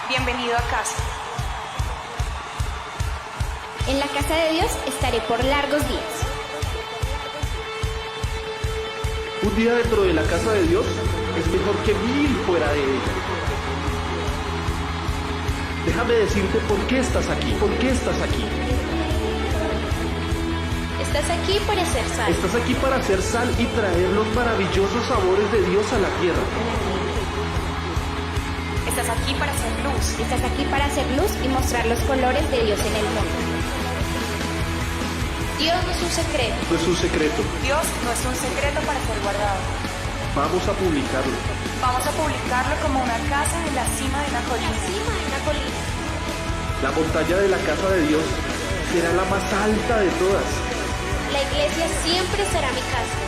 Bienvenido a casa. En la casa de Dios estaré por largos días. Un día dentro de la casa de Dios es mejor que 1000 fuera de ella. Déjame decirte por qué estás aquí, por qué estás aquí. Estás aquí para ser sal. Estás aquí para hacer sal y traer los maravillosos sabores de Dios a la tierra. Estás aquí para hacer luz. Estás aquí para hacer luz y mostrar los colores de Dios en el mundo. Dios no es un secreto. No es un secreto. Dios no es un secreto para ser guardado. Vamos a publicarlo. Vamos a publicarlo como una casa en la cima de una colina. La montaña de la casa de Dios será la más alta de todas. La iglesia siempre será mi casa.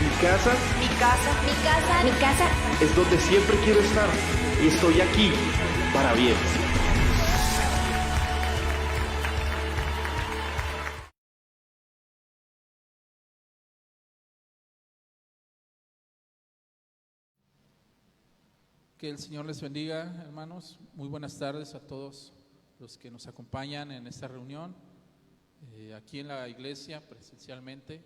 Mi casa Mi casa Mi casa, mi casa. es donde siempre quiero estar y estoy aquí para bien. Que el Señor les bendiga, hermanos. Muy buenas tardes a todos los que nos acompañan en esta reunión, aquí en la iglesia presencialmente,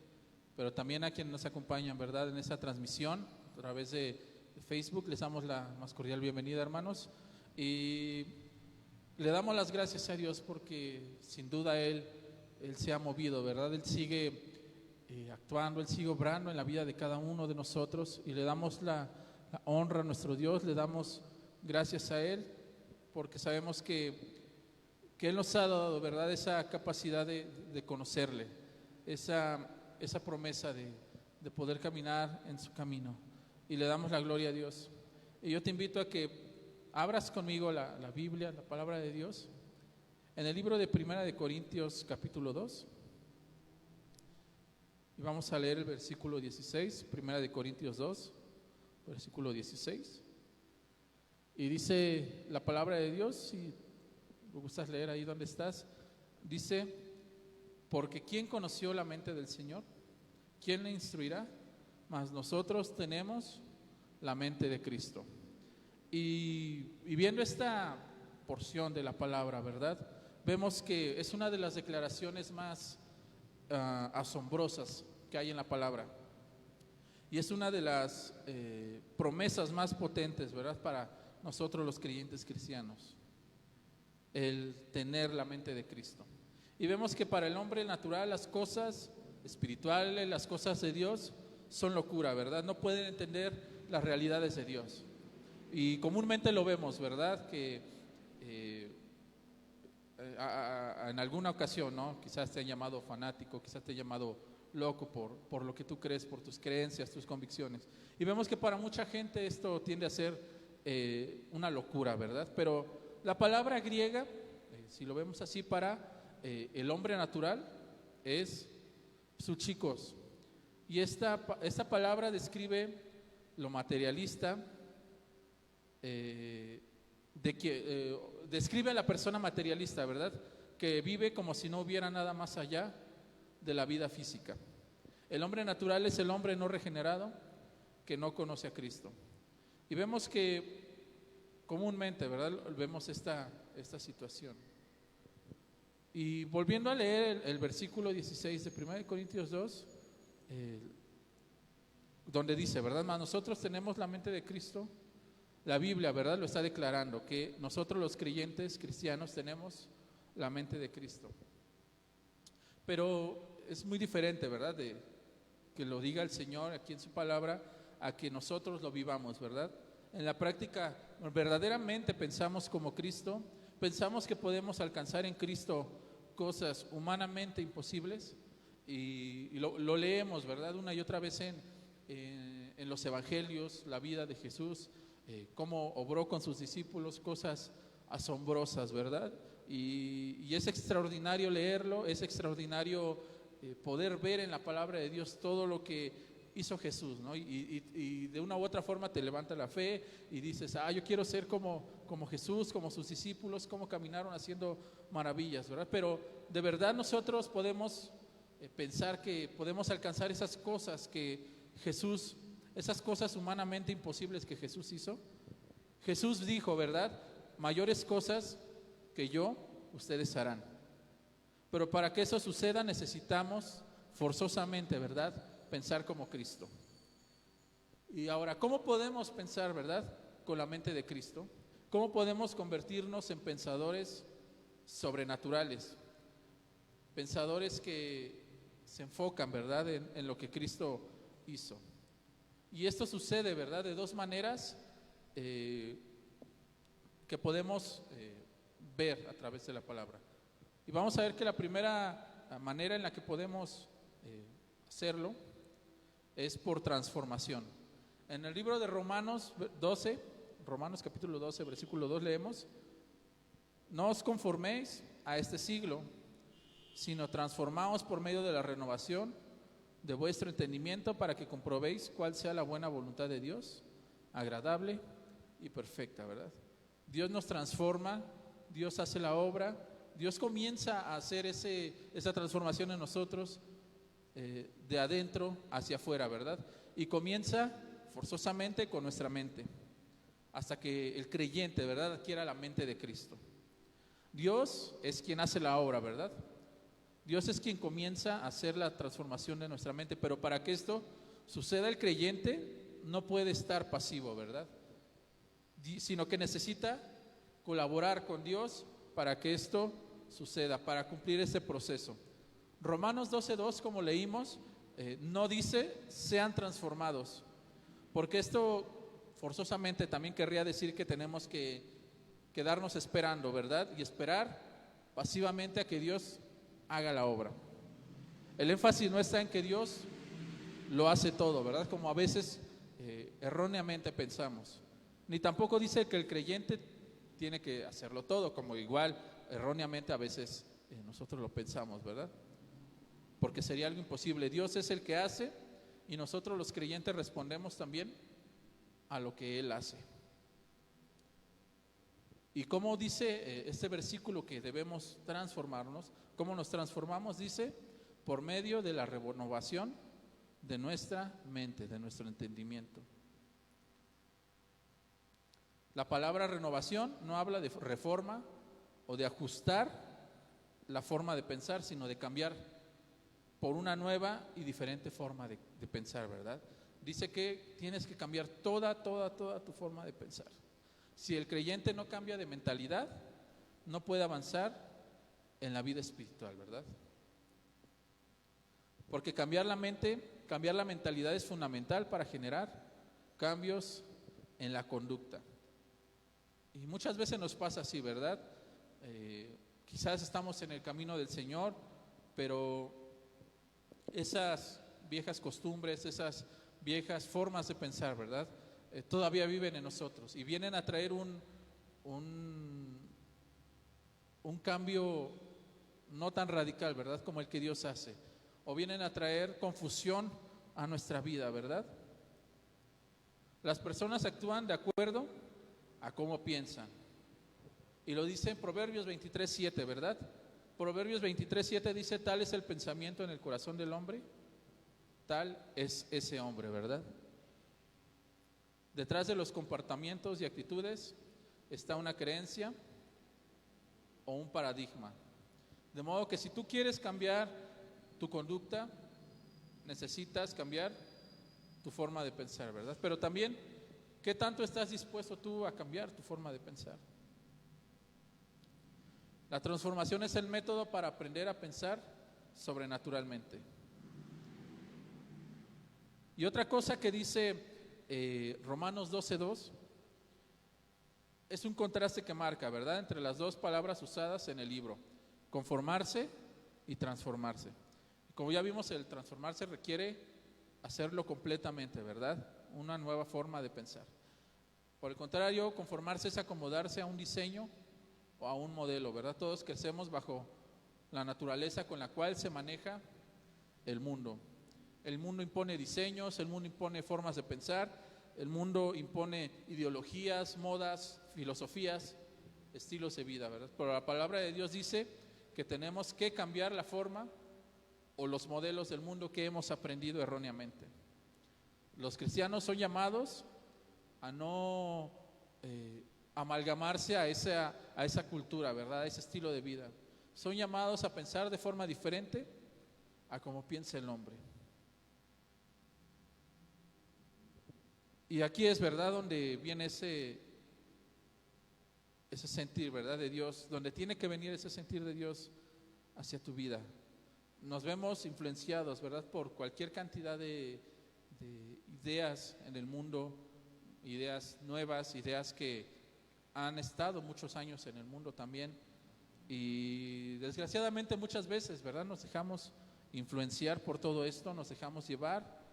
pero también a quienes nos acompañan, ¿verdad?, en esta transmisión a través de Facebook. Les damos la más cordial bienvenida, hermanos, y le damos las gracias a Dios porque sin duda Él se ha movido, ¿verdad? Él sigue actuando, Él sigue obrando en la vida de cada uno de nosotros, y le damos la honra a nuestro Dios, le damos gracias a Él, porque sabemos que Él nos ha dado, ¿verdad?, esa capacidad de conocerle, esa promesa de poder caminar en su camino, y le damos la gloria a Dios. Y yo te invito a que abras conmigo la Biblia, la palabra de Dios, en el libro de Primera de Corintios capítulo 2, y vamos a leer el versículo 16, Primera de Corintios 2, versículo 16, y dice la palabra de Dios, si me gustas leer ahí donde estás, dice: porque ¿quién conoció la mente del Señor? ¿Quién le instruirá? Mas nosotros tenemos la mente de Cristo. Y viendo esta porción de la palabra, ¿verdad?, vemos que es una de las declaraciones más asombrosas que hay en la palabra. Y es una de las promesas más potentes, ¿verdad?, para nosotros los creyentes cristianos, el tener la mente de Cristo. Y vemos que para el hombre natural las cosas espirituales, las cosas de Dios son locura, ¿verdad? No pueden entender las realidades de Dios. Y comúnmente lo vemos, ¿verdad?, que en alguna ocasión, ¿no?, quizás te han llamado fanático, quizás te han llamado loco por lo que tú crees, por tus creencias, tus convicciones. Y vemos que para mucha gente esto tiende a ser una locura, ¿verdad? Pero la palabra griega, si lo vemos así, para el hombre natural es psuchikos. Y esta palabra describe lo materialista, describe a la persona materialista, ¿verdad?, que vive como si no hubiera nada más allá de la vida física. El hombre natural es el hombre no regenerado que no conoce a Cristo. Y vemos que comúnmente, ¿verdad?, vemos esta situación. Y volviendo a leer el versículo 16 de 1 Corintios 2, donde dice, ¿verdad?, mas nosotros tenemos la mente de Cristo. La Biblia, ¿verdad?, lo está declarando, que nosotros los creyentes cristianos tenemos la mente de Cristo. Pero es muy diferente, ¿verdad?, de que lo diga el Señor aquí en su palabra a que nosotros lo vivamos, ¿verdad? En la práctica, verdaderamente pensamos como Cristo, pensamos que podemos alcanzar en Cristo cosas humanamente imposibles, y lo leemos, ¿verdad?, una y otra vez en los evangelios, la vida de Jesús, cómo obró con sus discípulos cosas asombrosas, ¿verdad? Y es extraordinario leerlo, es extraordinario poder ver en la palabra de Dios todo lo que hizo Jesús, ¿no? Y de una u otra forma te levanta la fe y dices, yo quiero ser como Jesús, como sus discípulos, cómo caminaron haciendo maravillas, ¿verdad? Pero de verdad nosotros podemos pensar que podemos alcanzar esas cosas que esas cosas humanamente imposibles que Jesús hizo. Jesús dijo, ¿verdad?, mayores cosas que yo, ustedes harán. Pero para que eso suceda necesitamos forzosamente, ¿verdad?, pensar como Cristo. Y ahora, ¿cómo podemos pensar, verdad?, con la mente de Cristo? ¿Cómo podemos convertirnos en pensadores sobrenaturales? Pensadores que se enfocan, ¿verdad?, en lo que Cristo hizo. Y esto sucede, ¿verdad?, de dos maneras que podemos ver a través de la palabra. Y vamos a ver que la primera manera en la que podemos hacerlo es por transformación. En el libro de Romanos capítulo 12, versículo 2 leemos: no os conforméis a este siglo, sino transformaos por medio de la renovación de vuestro entendimiento, para que comprobéis cuál sea la buena voluntad de Dios, agradable y perfecta, ¿verdad? Dios nos transforma, Dios hace la obra, Dios comienza a hacer esa transformación en nosotros, de adentro hacia afuera, ¿verdad? Y comienza forzosamente con nuestra mente, hasta que el creyente, ¿verdad?, adquiera la mente de Cristo. Dios es quien hace la obra, ¿verdad? Dios es quien comienza a hacer la transformación de nuestra mente, pero para que esto suceda, el creyente no puede estar pasivo, ¿verdad?, sino que necesita colaborar con Dios para que esto suceda, para cumplir ese proceso. Romanos 12:2, como leímos, no dice sean transformados, porque esto forzosamente también querría decir que tenemos que quedarnos esperando, ¿verdad?, y esperar pasivamente a que Dios haga la obra. El énfasis no está en que Dios lo hace todo, ¿verdad?, como a veces erróneamente pensamos. Ni tampoco dice que el creyente tiene que hacerlo todo, como igual erróneamente a veces nosotros lo pensamos, ¿verdad?, porque sería algo imposible. Dios es el que hace y nosotros los creyentes respondemos también a lo que Él hace. Y como dice este versículo que debemos transformarnos, ¿cómo nos transformamos? Dice, por medio de la renovación de nuestra mente, de nuestro entendimiento. La palabra renovación no habla de reforma o de ajustar la forma de pensar, sino de cambiar por una nueva y diferente forma de pensar, ¿verdad? Dice que tienes que cambiar toda tu forma de pensar. Si el creyente no cambia de mentalidad, no puede avanzar en la vida espiritual, ¿verdad? Porque cambiar la mente, cambiar la mentalidad es fundamental para generar cambios en la conducta. Y muchas veces nos pasa así, ¿verdad? Quizás estamos en el camino del Señor, pero esas viejas costumbres, esas viejas formas de pensar, ¿verdad?, todavía viven en nosotros y vienen a traer un cambio no tan radical, ¿verdad?, como el que Dios hace, o vienen a traer confusión a nuestra vida, ¿verdad? Las personas actúan de acuerdo a cómo piensan, y lo dice en Proverbios 23:7, ¿verdad? Proverbios 23:7 dice: tal es el pensamiento en el corazón del hombre, tal es ese hombre, ¿verdad? Detrás de los comportamientos y actitudes está una creencia o un paradigma. De modo que si tú quieres cambiar tu conducta, necesitas cambiar tu forma de pensar, ¿verdad? Pero también, ¿qué tanto estás dispuesto tú a cambiar tu forma de pensar? La transformación es el método para aprender a pensar sobrenaturalmente. Y otra cosa que dice Romanos 12:2 es un contraste que marca, ¿verdad?, entre las dos palabras usadas en el libro: conformarse y transformarse. Como ya vimos, el transformarse requiere hacerlo completamente, ¿verdad?, una nueva forma de pensar. Por el contrario, conformarse es acomodarse a un diseño o a un modelo, ¿verdad? Todos crecemos bajo la naturaleza con la cual se maneja el mundo. El mundo impone diseños, el mundo impone formas de pensar, el mundo impone ideologías, modas, filosofías, estilos de vida, ¿verdad? Pero la palabra de Dios dice que tenemos que cambiar la forma o los modelos del mundo que hemos aprendido erróneamente. Los cristianos son llamados a no amalgamarse a esa cultura, ¿verdad? A ese estilo de vida. Son llamados a pensar de forma diferente a como piensa el hombre. Y aquí es, ¿verdad?, donde viene ese sentir, ¿verdad?, de Dios, donde tiene que venir ese sentir de Dios hacia tu vida. Nos vemos influenciados, ¿verdad?, por cualquier cantidad de ideas en el mundo, ideas nuevas, ideas que han estado muchos años en el mundo también. Y desgraciadamente muchas veces, ¿verdad?, nos dejamos influenciar por todo esto, nos dejamos llevar.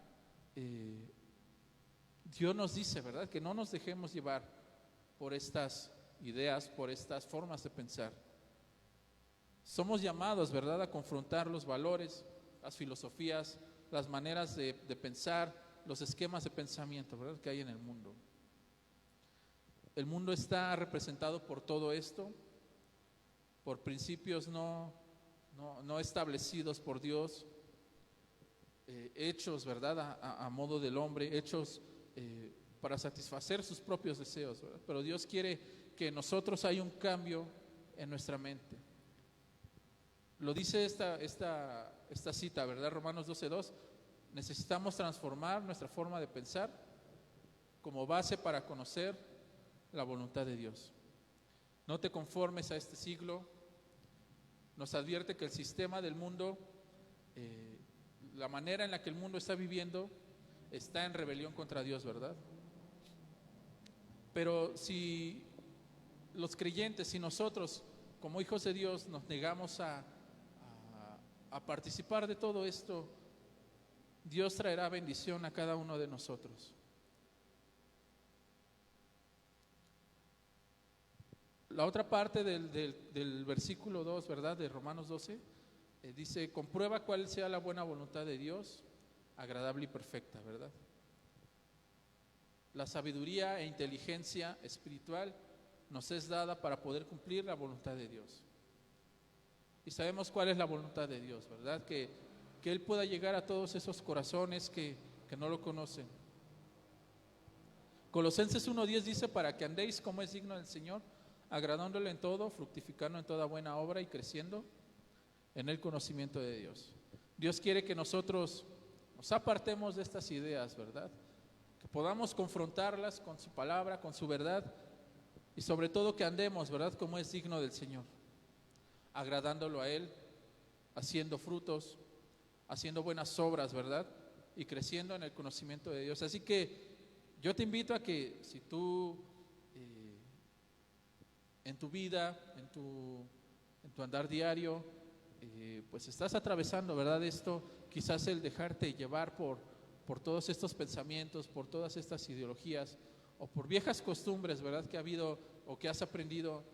Dios nos dice, ¿verdad?, que no nos dejemos llevar por estas ideas, por estas formas de pensar. Somos llamados, ¿verdad?, a confrontar los valores, las filosofías, las maneras de pensar, los esquemas de pensamiento, ¿verdad?, que hay en el mundo. El mundo está representado por todo esto, por principios no establecidos por Dios, hechos, ¿verdad?, a modo del hombre, hechos para satisfacer sus propios deseos, ¿verdad? Pero Dios quiere que en nosotros haya un cambio en nuestra mente. Lo dice esta cita, ¿verdad? Romanos 12:2. Necesitamos transformar nuestra forma de pensar como base para conocer la voluntad de Dios. No te conformes a este siglo. Nos advierte que el sistema del mundo, la manera en la que el mundo está viviendo, está en rebelión contra Dios, ¿verdad? Pero si los creyentes, si nosotros como hijos de Dios nos negamos a participar de todo esto, Dios traerá bendición a cada uno de nosotros. La otra parte del versículo 2, ¿verdad?, de Romanos 12, dice: comprueba cuál sea la buena voluntad de Dios, agradable y perfecta, ¿verdad? La sabiduría e inteligencia espiritual nos es dada para poder cumplir la voluntad de Dios. Y sabemos cuál es la voluntad de Dios, ¿verdad? Que Él pueda llegar a todos esos corazones que no lo conocen. Colosenses 1:10 dice: para que andéis como es digno del Señor, agradándole en todo, fructificando en toda buena obra y creciendo en el conocimiento de Dios. Dios quiere que nosotros nos apartemos de estas ideas, ¿verdad? Que podamos confrontarlas con su palabra, con su verdad, y sobre todo que andemos, ¿verdad?, como es digno del Señor, agradándolo a Él, haciendo frutos, haciendo buenas obras, ¿verdad?, y creciendo en el conocimiento de Dios. Así que yo te invito a que si tú en tu vida, en tu andar diario, pues estás atravesando, ¿verdad?, esto, quizás el dejarte llevar por todos estos pensamientos, por todas estas ideologías o por viejas costumbres, ¿verdad?, que ha habido o que has aprendido,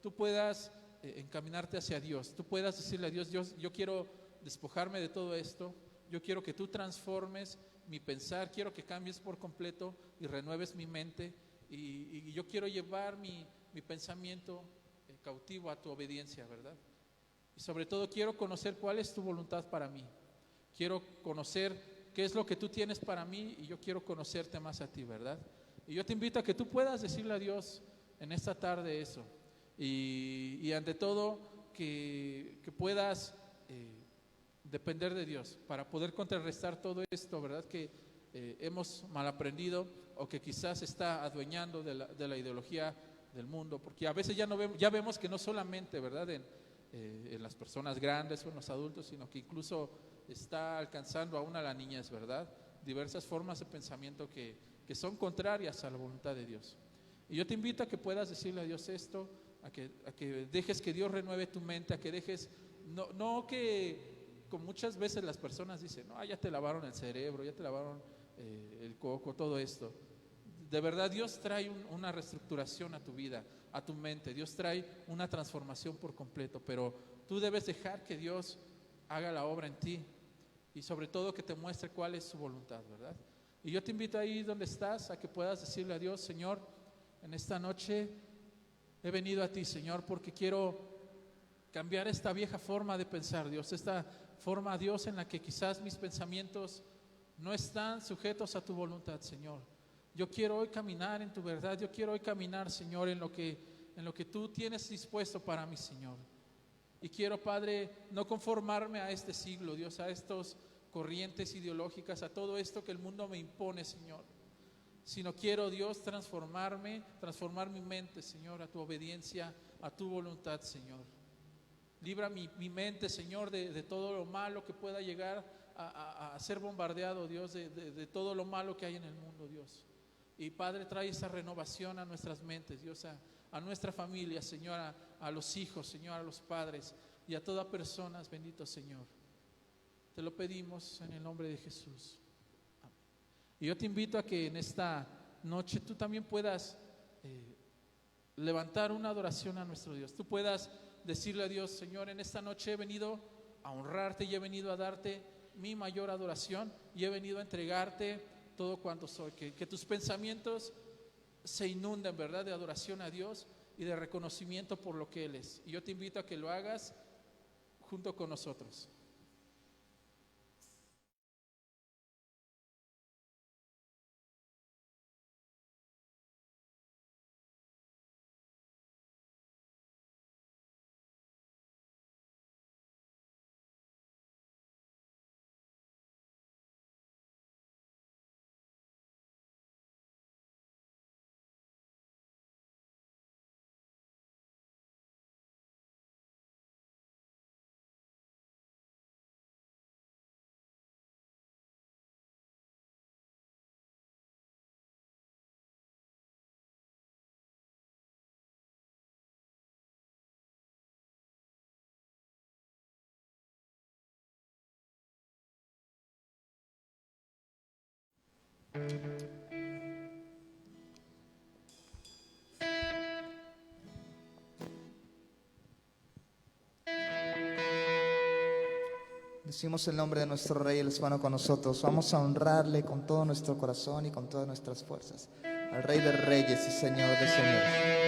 tú puedas encaminarte hacia Dios, tú puedas decirle a Dios: yo quiero despojarme de todo esto, yo quiero que tú transformes mi pensar, quiero que cambies por completo y renueves mi mente, y yo quiero llevar mi pensamiento cautivo a tu obediencia, ¿verdad? Y sobre todo quiero conocer cuál es tu voluntad para mí, quiero conocer qué es lo que tú tienes para mí, y yo quiero conocerte más a ti, ¿verdad? Y yo te invito a que tú puedas decirle a Dios en esta tarde eso, y ante todo que puedas depender de Dios para poder contrarrestar todo esto, ¿verdad?, que hemos mal aprendido o que quizás está adueñando de la ideología del mundo, porque a veces ya vemos que no solamente, ¿verdad?, en las personas grandes o en los adultos, sino que incluso está alcanzando aún a la niñez, ¿verdad?, diversas formas de pensamiento que son contrarias a la voluntad de Dios. Y yo te invito a que puedas decirle a Dios esto, a que dejes que Dios renueve tu mente, a que dejes, no que como muchas veces las personas dicen: no, ya te lavaron el cerebro, ya te lavaron el coco, todo esto. De verdad, Dios trae una reestructuración a tu vida, a tu mente. Dios trae una transformación por completo, pero tú debes dejar que Dios haga la obra en ti y sobre todo que te muestre cuál es su voluntad, ¿verdad? Y yo te invito ahí donde estás a que puedas decirle a Dios: Señor, en esta noche he venido a ti, Señor, porque quiero cambiar esta vieja forma de pensar, Dios, esta forma, Dios, en la que quizás mis pensamientos no están sujetos a tu voluntad, Señor. Yo quiero hoy caminar en tu verdad. Yo quiero hoy caminar, Señor, en lo que tú tienes dispuesto para mí, Señor. Y quiero, Padre, no conformarme a este siglo, Dios, a estas corrientes ideológicas, a todo esto que el mundo me impone, Señor. Sino quiero, Dios, transformar mi mente, Señor, a tu obediencia, a tu voluntad, Señor. Libra mi mente, Señor, de todo lo malo que pueda llegar a ser bombardeado, Dios, de todo lo malo que hay en el mundo, Dios. Y Padre, trae esa renovación a nuestras mentes, Dios, a nuestra familia, Señor, a los hijos, Señor, a los padres y a todas personas, bendito Señor. Te lo pedimos en el nombre de Jesús. Amén. Y yo te invito a que en esta noche tú también puedas levantar una adoración a nuestro Dios. Tú puedas decirle a Dios: Señor, en esta noche he venido a honrarte y he venido a darte mi mayor adoración y he venido a entregarte todo cuanto soy. Que tus pensamientos se inunden, ¿verdad?, de adoración a Dios y de reconocimiento por lo que Él es. Y yo te invito a que lo hagas junto con nosotros. Decimos el nombre de nuestro Rey, Él es bueno con nosotros. Vamos a honrarle con todo nuestro corazón y con todas nuestras fuerzas, al Rey de Reyes y Señor de Señores.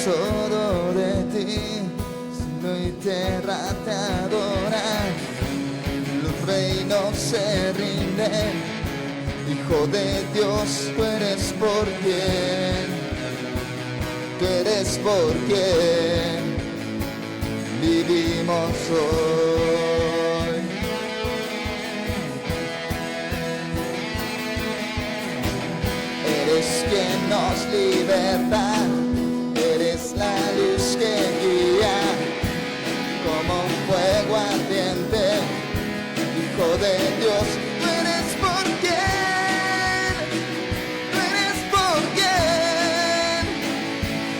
Solo de ti, cielo y tierra te adoran, los reinos se rinden, Hijo de Dios, tú eres por quien vivimos hoy. Eres quien nos liberta, eres la luz que guía, como un fuego ardiente, Hijo de Dios, tú eres por quien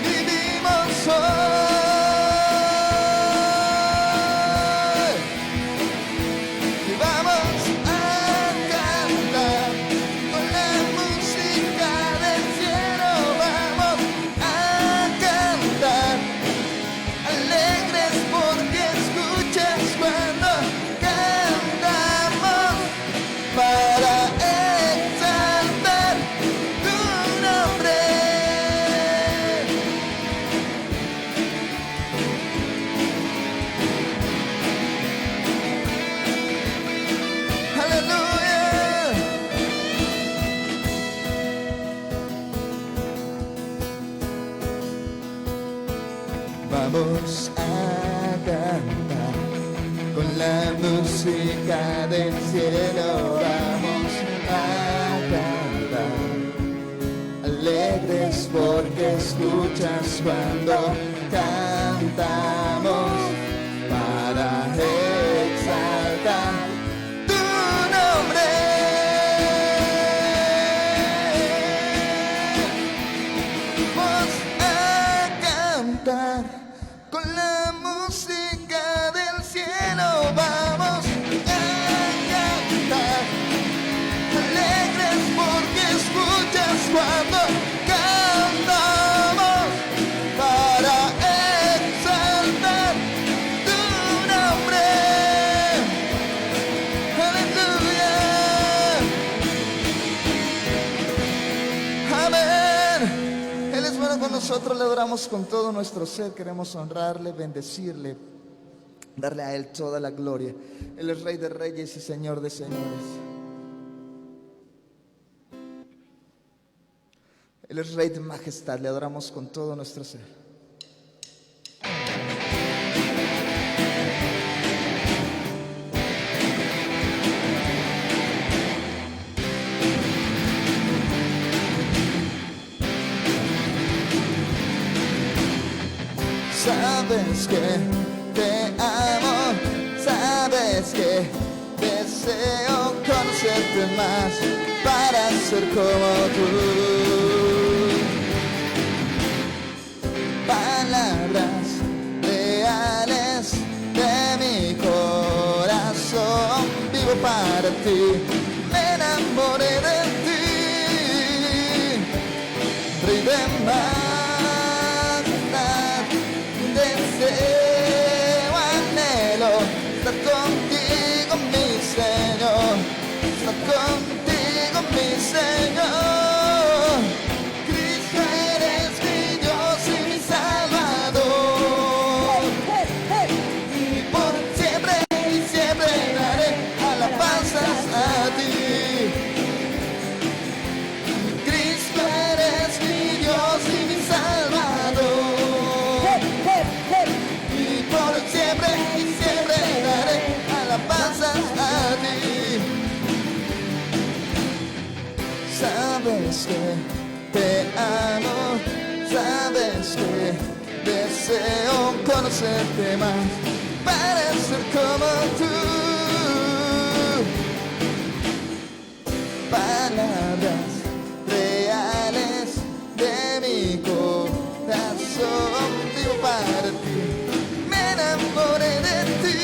vivimos hoy. Y vamos a cantar con la música del cielo, vamos a cantar alegres porque escuchas cuando cantamos para exaltar tu nombre. Aleluya. Vamos a cantar con la música del cielo, vamos a cantar alegres porque escuchas cuando cantamos para exaltar tu nombre. con nosotros, le adoramos con todo nuestro ser. Queremos honrarle, bendecirle, darle a Él toda la gloria. Él es Rey de Reyes y Señor de Señores. Él es Rey de Majestad, le adoramos con todo nuestro ser. Sabes que te amo, sabes que deseo conocerte más para ser como tú. Palabras reales de mi corazón, vivo para ti, me enamoré de ti, Rey de Majestad. Deseo, anhelo estar contigo, mi Señor, estar contigo, mi Señor. Cristo, eres mi Dios y mi Salvador, y por siempre y siempre daré alabanzas a ti. Cristo, eres mi Dios y mi Salvador, siempre y siempre daré alabanzas a ti. Sabes que te amo, sabes que deseo conocerte más para ser como tú. Palabras reales de mi corazón, vivo para ti, me enamoré de ti,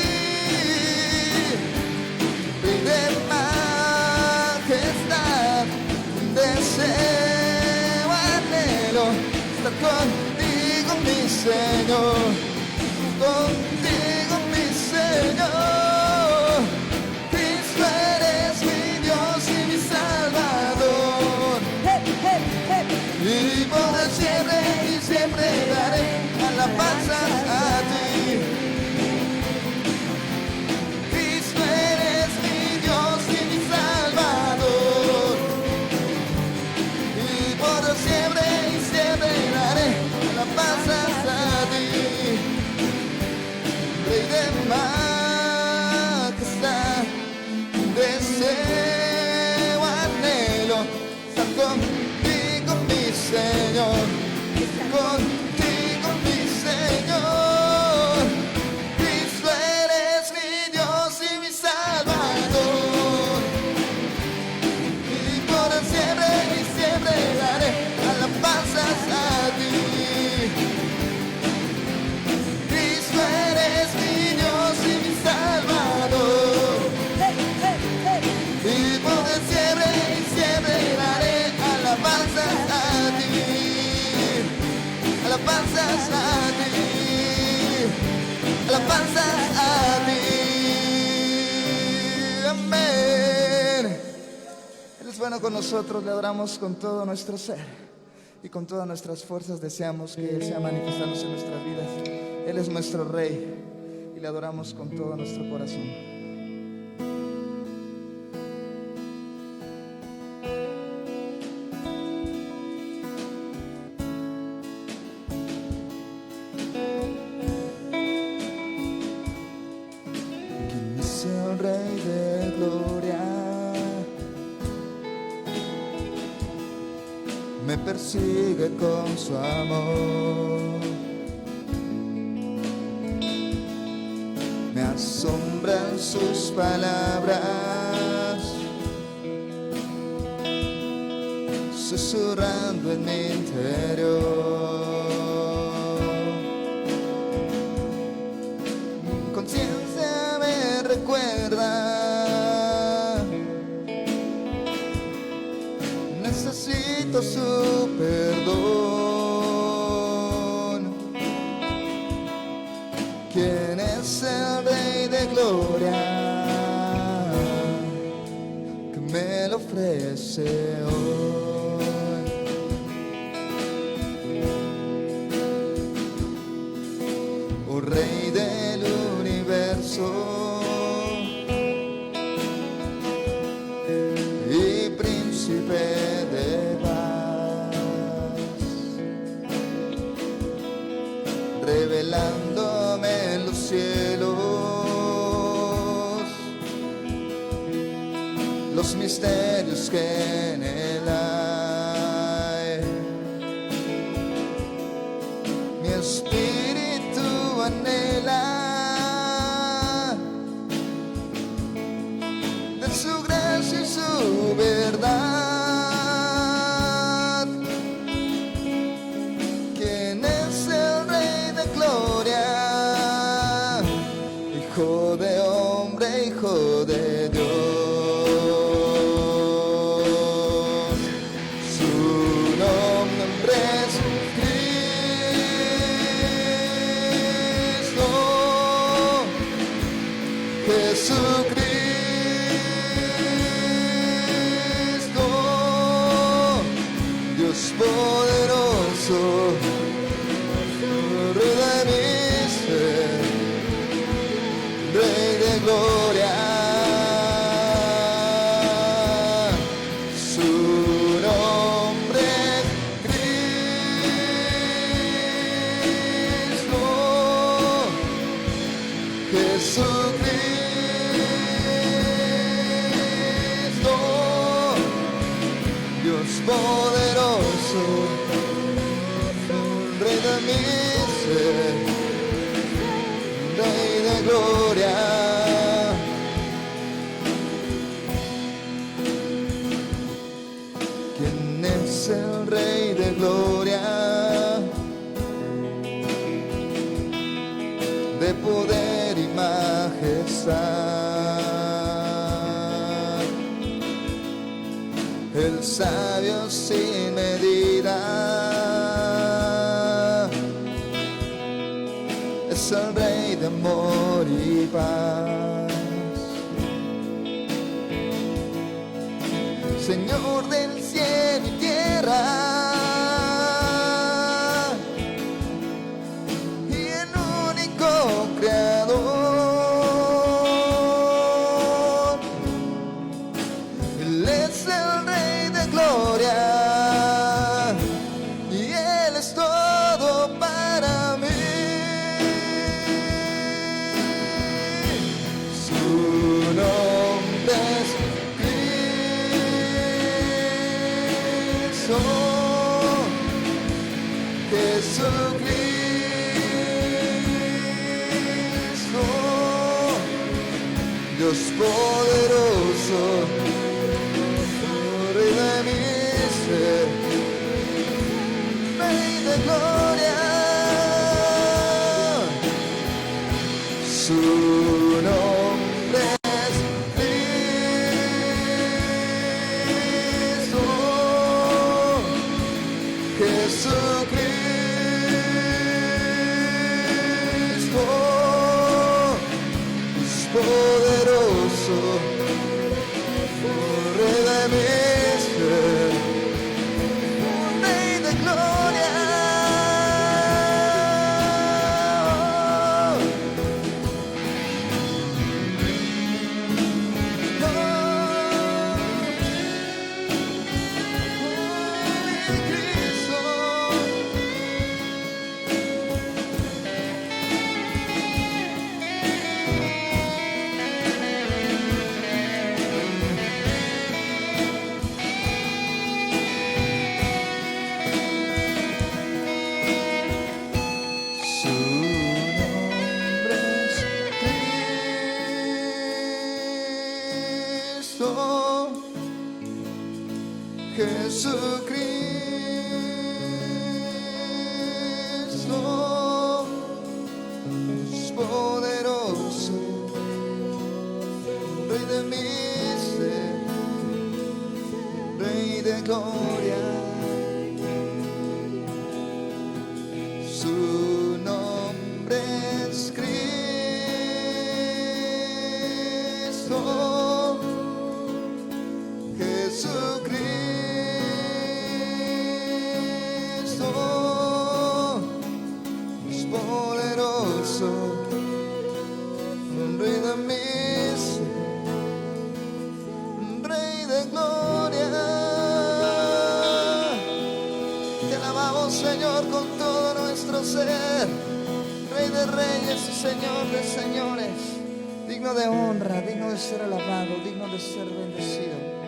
Rey de Majestad. Deseo, anhelo estar contigo, mi Señor, contigo, mi Señor. Cristo, eres mi Dios y mi Salvador, y por siempre y siempre daré alabanzas a ti. Cristo, eres mi Dios y mi Salvador, y por siempre y siempre daré alabanzas a ti. Rey de Majestad, deseo, anhelo estar contigo, mi Señor, contigo, mi Señor. Cristo, eres mi Dios y mi Salvador, y por siempre y siempre daré alabanzas a ti. Cristo, eres mi Dios y mi Salvador, y por siempre y siempre daré alabanzas a ti. Alabanzas a ti, alabanzas a ti. Amén. Él es bueno con nosotros, le adoramos con todo nuestro ser y con todas nuestras fuerzas. Deseamos que Él sea manifestándose en nuestras vidas. Él es nuestro Rey y le adoramos con todo nuestro corazón. Rey de gloria, me persigue con su amor, me asombran sus palabras, susurrando en mi interior. Mi conciencia me recuerda, necesito su perdón. ¿Quién es el Rey de gloria que me lo ofrece hoy? revelándome en los cielos los misterios que en él hay. Mi espíritu anhela de su gracia y su verdad. ¿Quién es el Rey de Gloria? Hijo de hombre, Hijo de Dios. Su nombre es Cristo, Jesucristo, Dios poderoso, Rey de mi ser, Rey de gloria. Su nombre es Cristo, Jesucristo, Dios poderoso, Rey de mi ser, Rey de gloria. ¿Quién es el Rey de gloria? De poder y majestad, el sabio sin medida, es el Rey de amor y paz, Señor del cielo y tierra, y el único creador. Él es el Rey de gloria y Él es todo para mí. Su nombre es Cristo, Jesucristo, Dios poderoso, Rey de mi ser, Rey de gloria. Su nombre es Cristo, Jesucristo, es poderoso, Rey de mi ser, Rey de gloria. Su nombre es Cristo, Jesucristo, es poderoso, Rey de mi ser, Rey de gloria. Su nombre es Cristo, Jesucristo, es poderoso, Rey de mi ser, Rey de gloria. Te alabamos, Señor, con todo nuestro ser, Rey de reyes y Señor de señores, digno de honra, digno de ser alabado, digno de ser bendecido.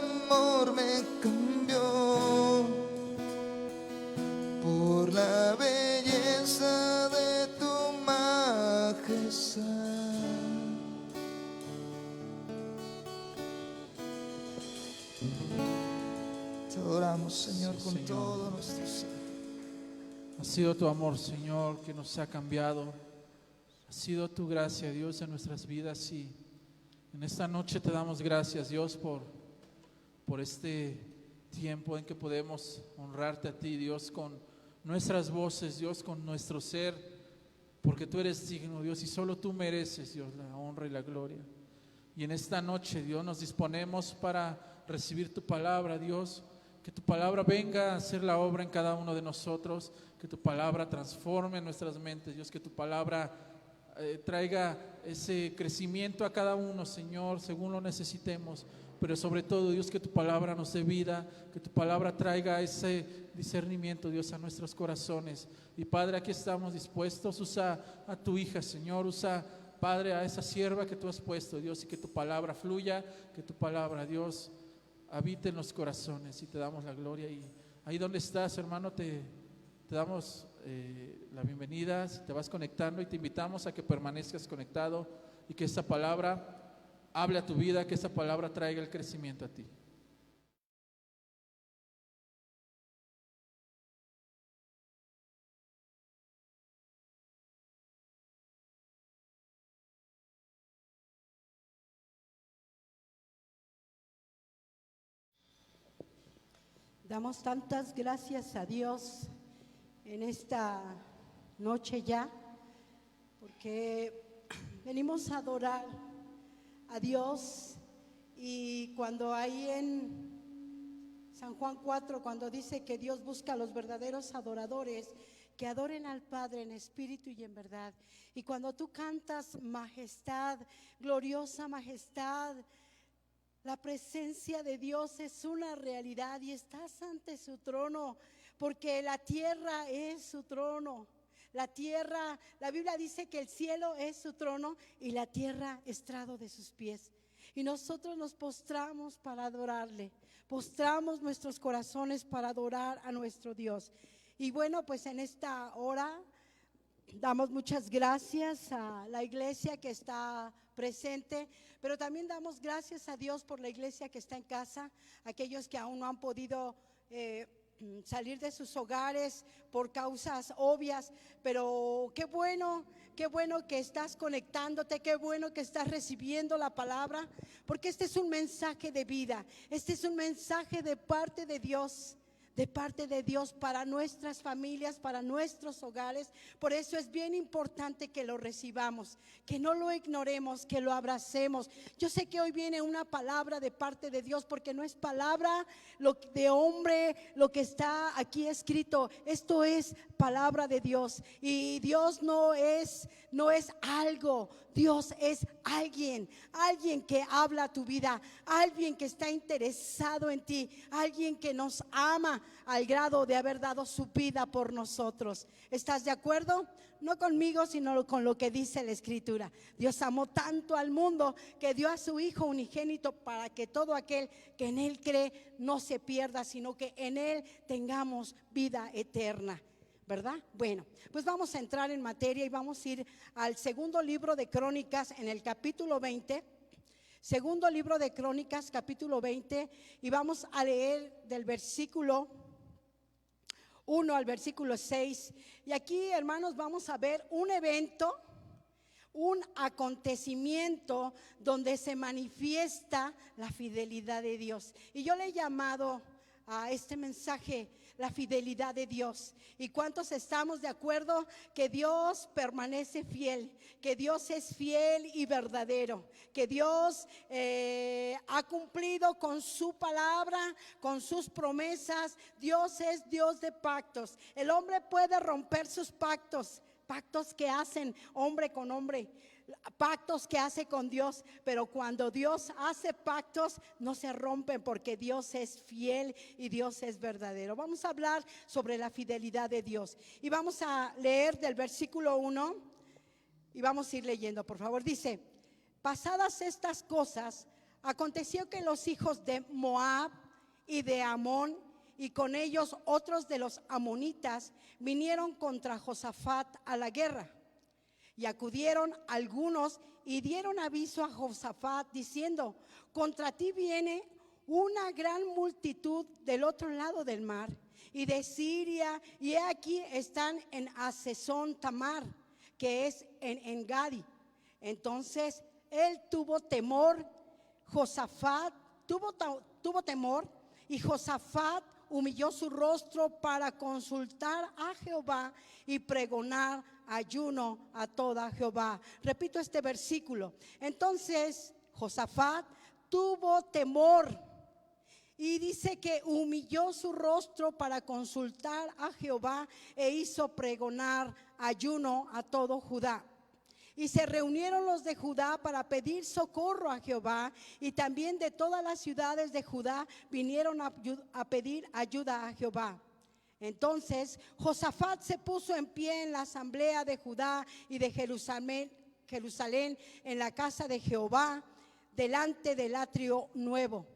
amor me cambió, por la belleza de tu majestad. Te adoramos, Señor, Sí, con Señor. todo nuestro ser. Ha sido tu amor, Señor, que nos ha cambiado. Ha sido tu gracia, Dios, en nuestras vidas. Y en esta noche te damos gracias, Dios, por este tiempo en que podemos honrarte a ti, Dios, con nuestras voces, Dios, con nuestro ser, porque tú eres digno, Dios, y solo tú mereces, Dios, la honra y la gloria. Y en esta noche, Dios, nos disponemos para recibir tu palabra, Dios. Que tu palabra venga a hacer la obra en cada uno de nosotros, que tu palabra transforme nuestras mentes, Dios, que tu palabra traiga ese crecimiento a cada uno, Señor, según lo necesitemos, pero sobre todo, Dios, que tu palabra nos dé vida, que tu palabra traiga ese discernimiento, Dios, a nuestros corazones. Y Padre, aquí estamos dispuestos. Usa a tu hija, Señor, usa, Padre, a esa sierva que tú has puesto, Dios, y que tu palabra fluya, que tu palabra, Dios, habite en los corazones, y te damos la gloria. Y ahí donde estás, hermano, te damos la bienvenida. Si te vas conectando, y te invitamos a que permanezcas conectado y que esta palabra hable a tu vida, que esta palabra traiga el crecimiento a ti. Damos tantas gracias a Dios en esta noche ya, porque venimos a adorar a Dios. Y cuando ahí en San Juan 4, cuando dice que Dios busca a los verdaderos adoradores, que adoren al Padre en espíritu y en verdad. Y cuando tú cantas majestad, gloriosa majestad, la presencia de Dios es una realidad y estás ante su trono, porque la tierra es su trono. La tierra, la Biblia dice que el cielo es su trono y la tierra estrado de sus pies. Y nosotros nos postramos para adorarle, postramos nuestros corazones para adorar a nuestro Dios. Y bueno, pues en esta hora damos muchas gracias a la iglesia que está presente, pero también damos gracias a Dios por la iglesia que está en casa, aquellos que aún no han podido salir de sus hogares por causas obvias, pero qué bueno que estás conectándote, qué bueno que estás recibiendo la palabra, porque este es un mensaje de vida, este es un mensaje de parte de Dios. De parte de Dios para nuestras familias, para nuestros hogares. Por eso es bien importante que lo recibamos, que no lo ignoremos, que lo abracemos. Yo sé que hoy viene una palabra de parte de Dios, porque no es palabra de hombre lo que está aquí escrito. Esto es palabra de Dios, y Dios no es algo. Dios es alguien que habla a tu vida, alguien que está interesado en ti, alguien que nos ama al grado de haber dado su vida por nosotros. ¿Estás de acuerdo? No conmigo, sino con lo que dice la Escritura. Dios amó tanto al mundo que dio a su Hijo unigénito para que todo aquel que en Él cree no se pierda, sino que en Él tengamos vida eterna. ¿Verdad? Bueno, pues vamos a entrar en materia y vamos a ir al segundo libro de Crónicas en el capítulo 20. Segundo libro de Crónicas, capítulo 20, y vamos a leer del versículo 1 al versículo 6. Y aquí, hermanos, vamos a ver un evento, un acontecimiento donde se manifiesta la fidelidad de Dios. Y yo le he llamado a este mensaje la fidelidad de Dios. ¿Y cuántos estamos de acuerdo que Dios permanece fiel? Que Dios es fiel y verdadero, que Dios ha cumplido con su palabra, con sus promesas. Dios es Dios de pactos. El hombre puede romper sus pactos que hacen hombre con hombre, pactos que hace con Dios, pero cuando Dios hace pactos no se rompen, porque Dios es fiel y Dios es verdadero. Vamos a hablar sobre la fidelidad de Dios y vamos a leer del versículo 1 y vamos a ir leyendo, por favor. Dice: pasadas estas cosas, Aconteció que los hijos de Moab y de Amón, y con ellos otros de los amonitas, vinieron contra Josafat a la guerra. Y acudieron algunos y dieron aviso a Josafat diciendo: contra ti viene una gran multitud del otro lado del mar y de Siria, y aquí están en Hasezón Tamar, que es en Engadi. Entonces él tuvo temor, Josafat tuvo temor, y Josafat humilló su rostro para consultar a Jehová y pregonar ayuno a toda Jehová. Repito este versículo. Entonces Josafat tuvo temor y dice que humilló su rostro para consultar a Jehová e hizo pregonar ayuno a todo Judá. Y se reunieron los de Judá para pedir socorro a Jehová, y también de todas las ciudades de Judá vinieron a pedir ayuda a Jehová. Entonces Josafat se puso en pie en la asamblea de Judá y de Jerusalén en la casa de Jehová, delante del atrio nuevo,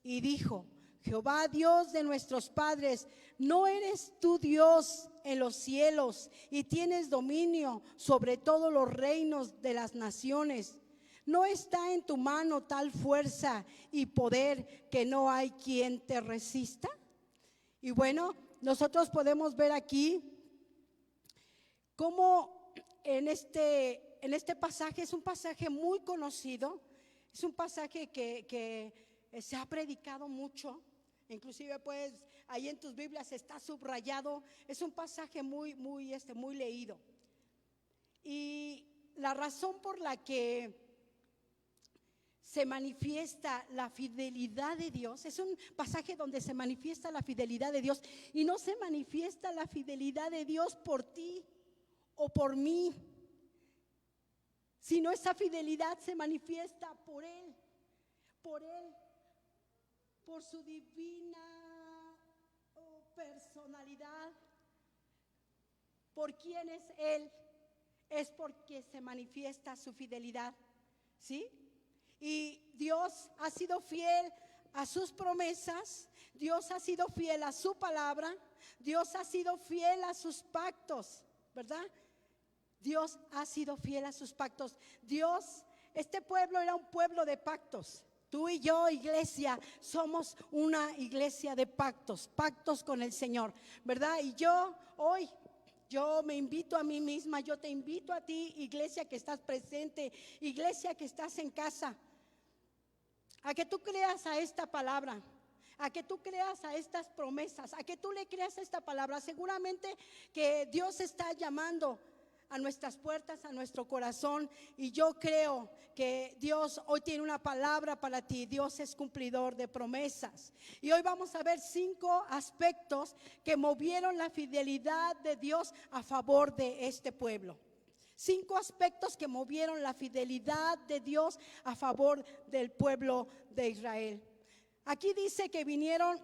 y dijo: Jehová, Dios de nuestros padres, ¿no eres tú Dios en los cielos y tienes dominio sobre todos los reinos de las naciones? ¿No está en tu mano tal fuerza y poder que no hay quien te resista? Y bueno, nosotros podemos ver aquí cómo en este pasaje, es un pasaje muy conocido, es un pasaje que se ha predicado mucho. Inclusive pues ahí en tus Biblias está subrayado. Es un pasaje muy leído. Y la razón por la que se manifiesta la fidelidad de Dios, es un pasaje donde se manifiesta la fidelidad de Dios, y no se manifiesta la fidelidad de Dios por ti o por mí, sino esa fidelidad se manifiesta por Él, por su divina personalidad, por quién es Él, es porque se manifiesta su fidelidad, ¿sí? Y Dios ha sido fiel a sus promesas, Dios ha sido fiel a su palabra, Dios ha sido fiel a sus pactos, ¿verdad? Dios ha sido fiel a sus pactos. Este pueblo era un pueblo de pactos. Tú y yo, iglesia, somos una iglesia de pactos con el Señor, ¿verdad? Y hoy me invito a mí misma, yo te invito a ti, iglesia que estás presente, iglesia que estás en casa, a que tú creas a esta palabra, a que tú creas a estas promesas, a que tú le creas a esta palabra. Seguramente que Dios está llamando a nuestras puertas, a nuestro corazón, y yo creo que Dios hoy tiene una palabra para ti. Dios es cumplidor de promesas, y hoy vamos a ver 5 aspectos que movieron la fidelidad de Dios a favor de este pueblo. 5 aspectos que movieron la fidelidad de Dios a favor del pueblo de Israel. Aquí dice que vinieron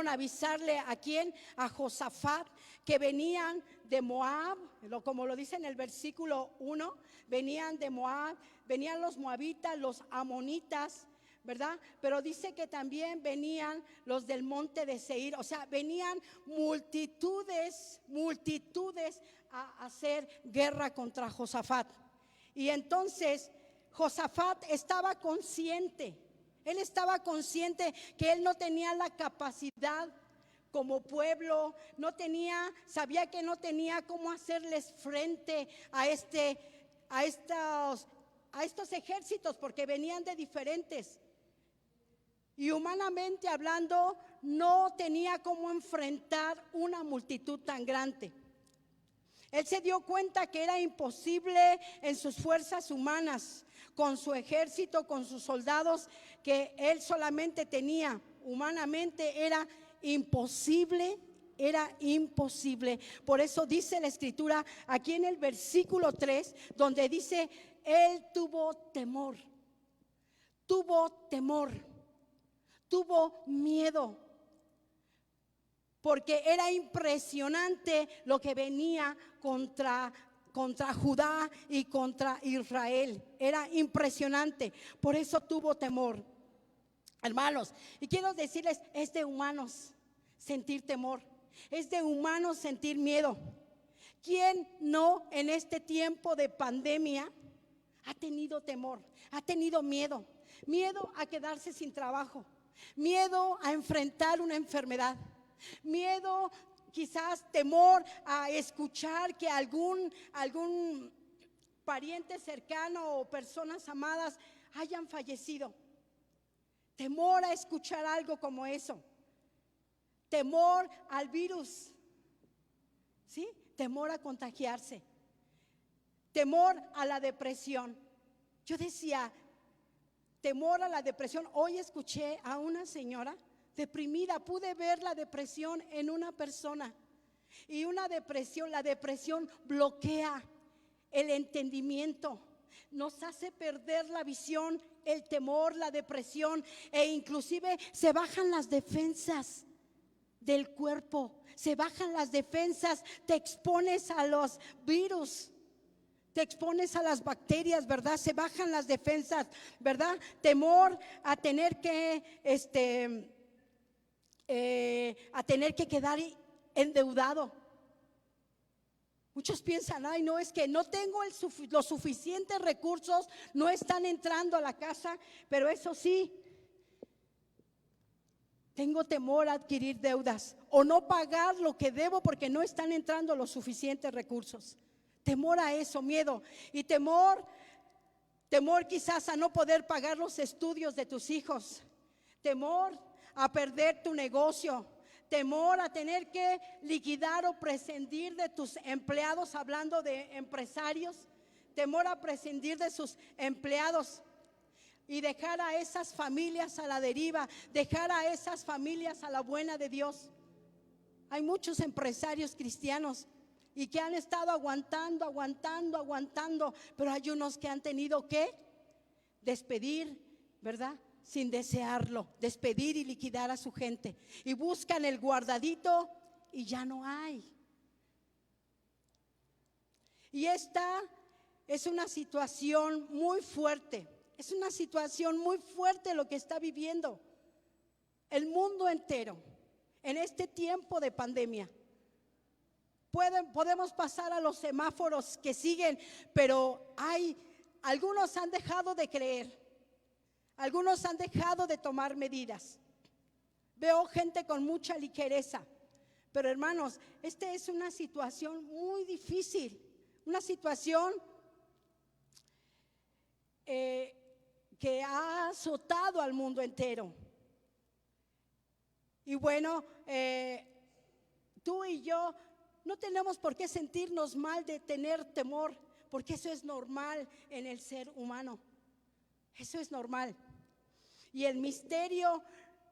a avisarle ¿a quién? A Josafat, que venían de Moab, como lo dice en el versículo 1, venían de Moab, venían los moabitas, los amonitas, ¿verdad? Pero dice que también venían los del monte de Seir, o sea, venían multitudes a hacer guerra contra Josafat. Y entonces Josafat estaba consciente. Él estaba consciente que él no tenía la capacidad como pueblo, sabía que no tenía cómo hacerles frente a estos ejércitos, porque venían de diferentes. Y humanamente hablando, no tenía cómo enfrentar una multitud tan grande. Él se dio cuenta que era imposible en sus fuerzas humanas, con su ejército, con sus soldados, que él solamente tenía. Humanamente era imposible. Por eso dice la Escritura aquí en el versículo 3, donde dice: él tuvo temor, tuvo miedo, porque era impresionante lo que venía contra contra Judá y contra Israel. Era impresionante, por eso tuvo temor. Hermanos, y quiero decirles, es de humanos sentir temor, es de humanos sentir miedo. ¿Quién no en este tiempo de pandemia ha tenido temor, ha tenido miedo? Miedo a quedarse sin trabajo, miedo a enfrentar una enfermedad, miedo, quizás temor a escuchar que algún pariente cercano o personas amadas hayan fallecido. Temor a escuchar algo como eso. Temor al virus, ¿sí? Temor a contagiarse. Temor a la depresión. Yo decía, temor a la depresión. Hoy escuché a una señora deprimida, pude ver la depresión en una persona. Y una depresión, la depresión bloquea el entendimiento, nos hace perder la visión, el temor, la depresión, e inclusive se bajan las defensas del cuerpo, se bajan las defensas, te expones a los virus, te expones a las bacterias, ¿verdad? Se bajan las defensas, ¿verdad? Temor a tener que quedar endeudado. Muchos piensan, ay, no, es que no tengo los suficientes recursos, no están entrando a la casa, pero eso sí, tengo temor a adquirir deudas o no pagar lo que debo porque no están entrando los suficientes recursos. Temor a eso, miedo. Y temor quizás a no poder pagar los estudios de tus hijos. Temor a perder tu negocio. Temor a tener que liquidar o prescindir de tus empleados, hablando de empresarios. Temor a prescindir de sus empleados y dejar a esas familias a la deriva, dejar a esas familias a la buena de Dios. Hay muchos empresarios cristianos y que han estado aguantando, pero hay unos que han tenido que despedir, ¿verdad? Sin desearlo, despedir y liquidar a su gente. Y buscan el guardadito y ya no hay. Y esta es una situación muy fuerte. Es una situación muy fuerte lo que está viviendo el mundo entero en este tiempo de pandemia. Podemos pasar a los semáforos que siguen, pero algunos han dejado de creer. Algunos han dejado de tomar medidas. Veo gente con mucha ligereza. Pero hermanos, esta es una situación muy difícil. Una situación que ha azotado al mundo entero. Y bueno, tú y yo no tenemos por qué sentirnos mal de tener temor, porque eso es normal en el ser humano. Eso es normal. Y el misterio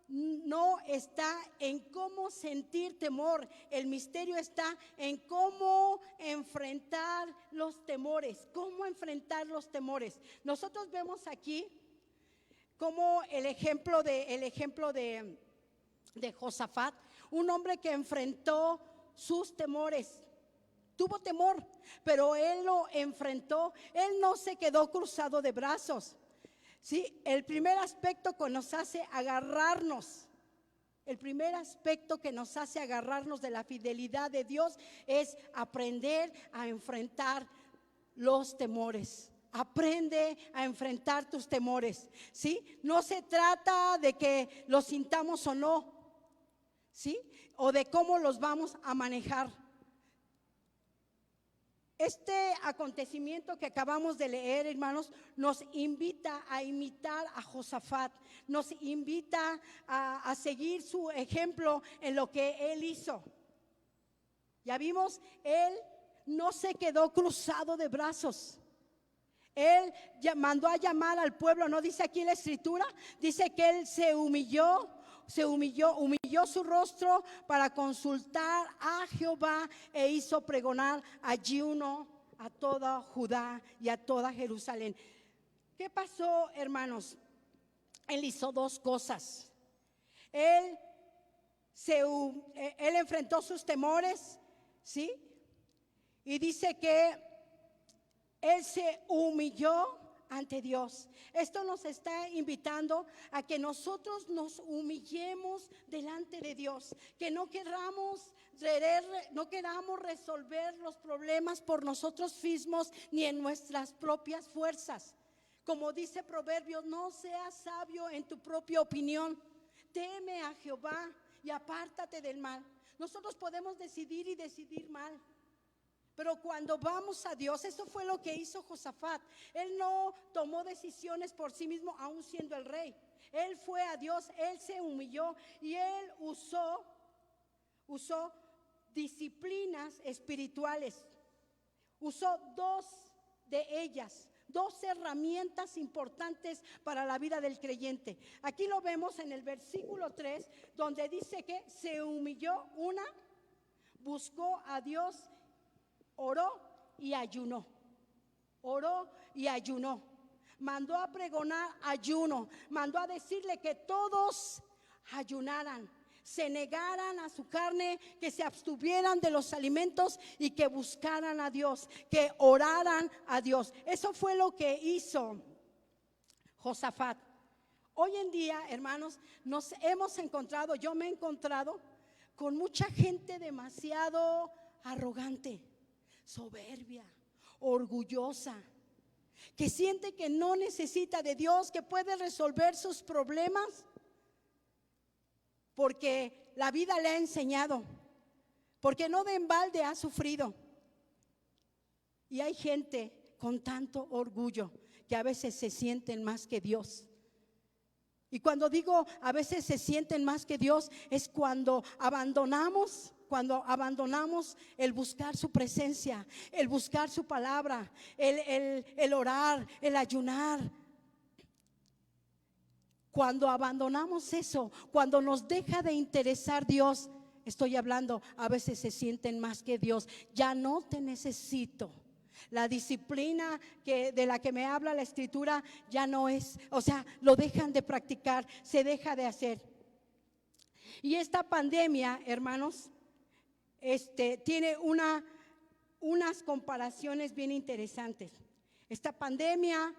no está en cómo sentir temor, el misterio está en cómo enfrentar los temores, Nosotros vemos aquí como el ejemplo de Josafat, un hombre que enfrentó sus temores. Tuvo temor, pero él lo enfrentó, él no se quedó cruzado de brazos. Sí, el primer aspecto que nos hace agarrarnos de la fidelidad de Dios es aprender a enfrentar los temores. Aprende a enfrentar tus temores, ¿sí? No se trata de que los sintamos o no, ¿sí? O de cómo los vamos a manejar. Este acontecimiento que acabamos de leer, hermanos, nos invita a imitar a Josafat, nos invita a seguir su ejemplo en lo que él hizo. Ya vimos, él no se quedó cruzado de brazos. Él mandó a llamar al pueblo, ¿no dice aquí en la escritura? Dice que él humilló su rostro para consultar a Jehová e hizo pregonar ayuno a toda Judá y a toda Jerusalén. ¿Qué pasó, hermanos? Él hizo dos cosas. Él enfrentó sus temores, ¿sí? Y dice que Él se humilló ante Dios. Esto nos está invitando a que nosotros nos humillemos delante de Dios, que no queramos resolver los problemas por nosotros mismos ni en nuestras propias fuerzas. Como dice Proverbios, no seas sabio en tu propia opinión. Teme a Jehová y apártate del mal. Nosotros podemos decidir y decidir mal, pero cuando vamos a Dios, eso fue lo que hizo Josafat. Él no tomó decisiones por sí mismo, aún siendo el rey. Él fue a Dios, él se humilló y él usó disciplinas espirituales. Usó dos de ellas, dos herramientas importantes para la vida del creyente. Aquí lo vemos en el versículo 3, donde dice que se humilló buscó a Dios, oró y ayunó. Oró y ayunó. Mandó a pregonar ayuno. Mandó a decirle que todos ayunaran, se negaran a su carne, que se abstuvieran de los alimentos y que buscaran a Dios, que oraran a Dios. Eso fue lo que hizo Josafat. Hoy en día, hermanos, yo me he encontrado con mucha gente demasiado arrogante, soberbia, orgullosa, que siente que no necesita de Dios, que puede resolver sus problemas porque la vida le ha enseñado, porque no de embalde ha sufrido. Y hay gente con tanto orgullo que a veces se sienten más que Dios. Y cuando digo a veces se sienten más que Dios, es cuando abandonamos el buscar su presencia, el buscar su palabra, el orar, el ayunar. Cuando abandonamos eso, cuando nos deja de interesar Dios, estoy hablando, a veces se sienten más que Dios. Ya no te necesito. La disciplina de la que me habla la Escritura ya no es, lo dejan de practicar, se deja de hacer. Y esta pandemia, hermanos, tiene unas comparaciones bien interesantes. Esta pandemia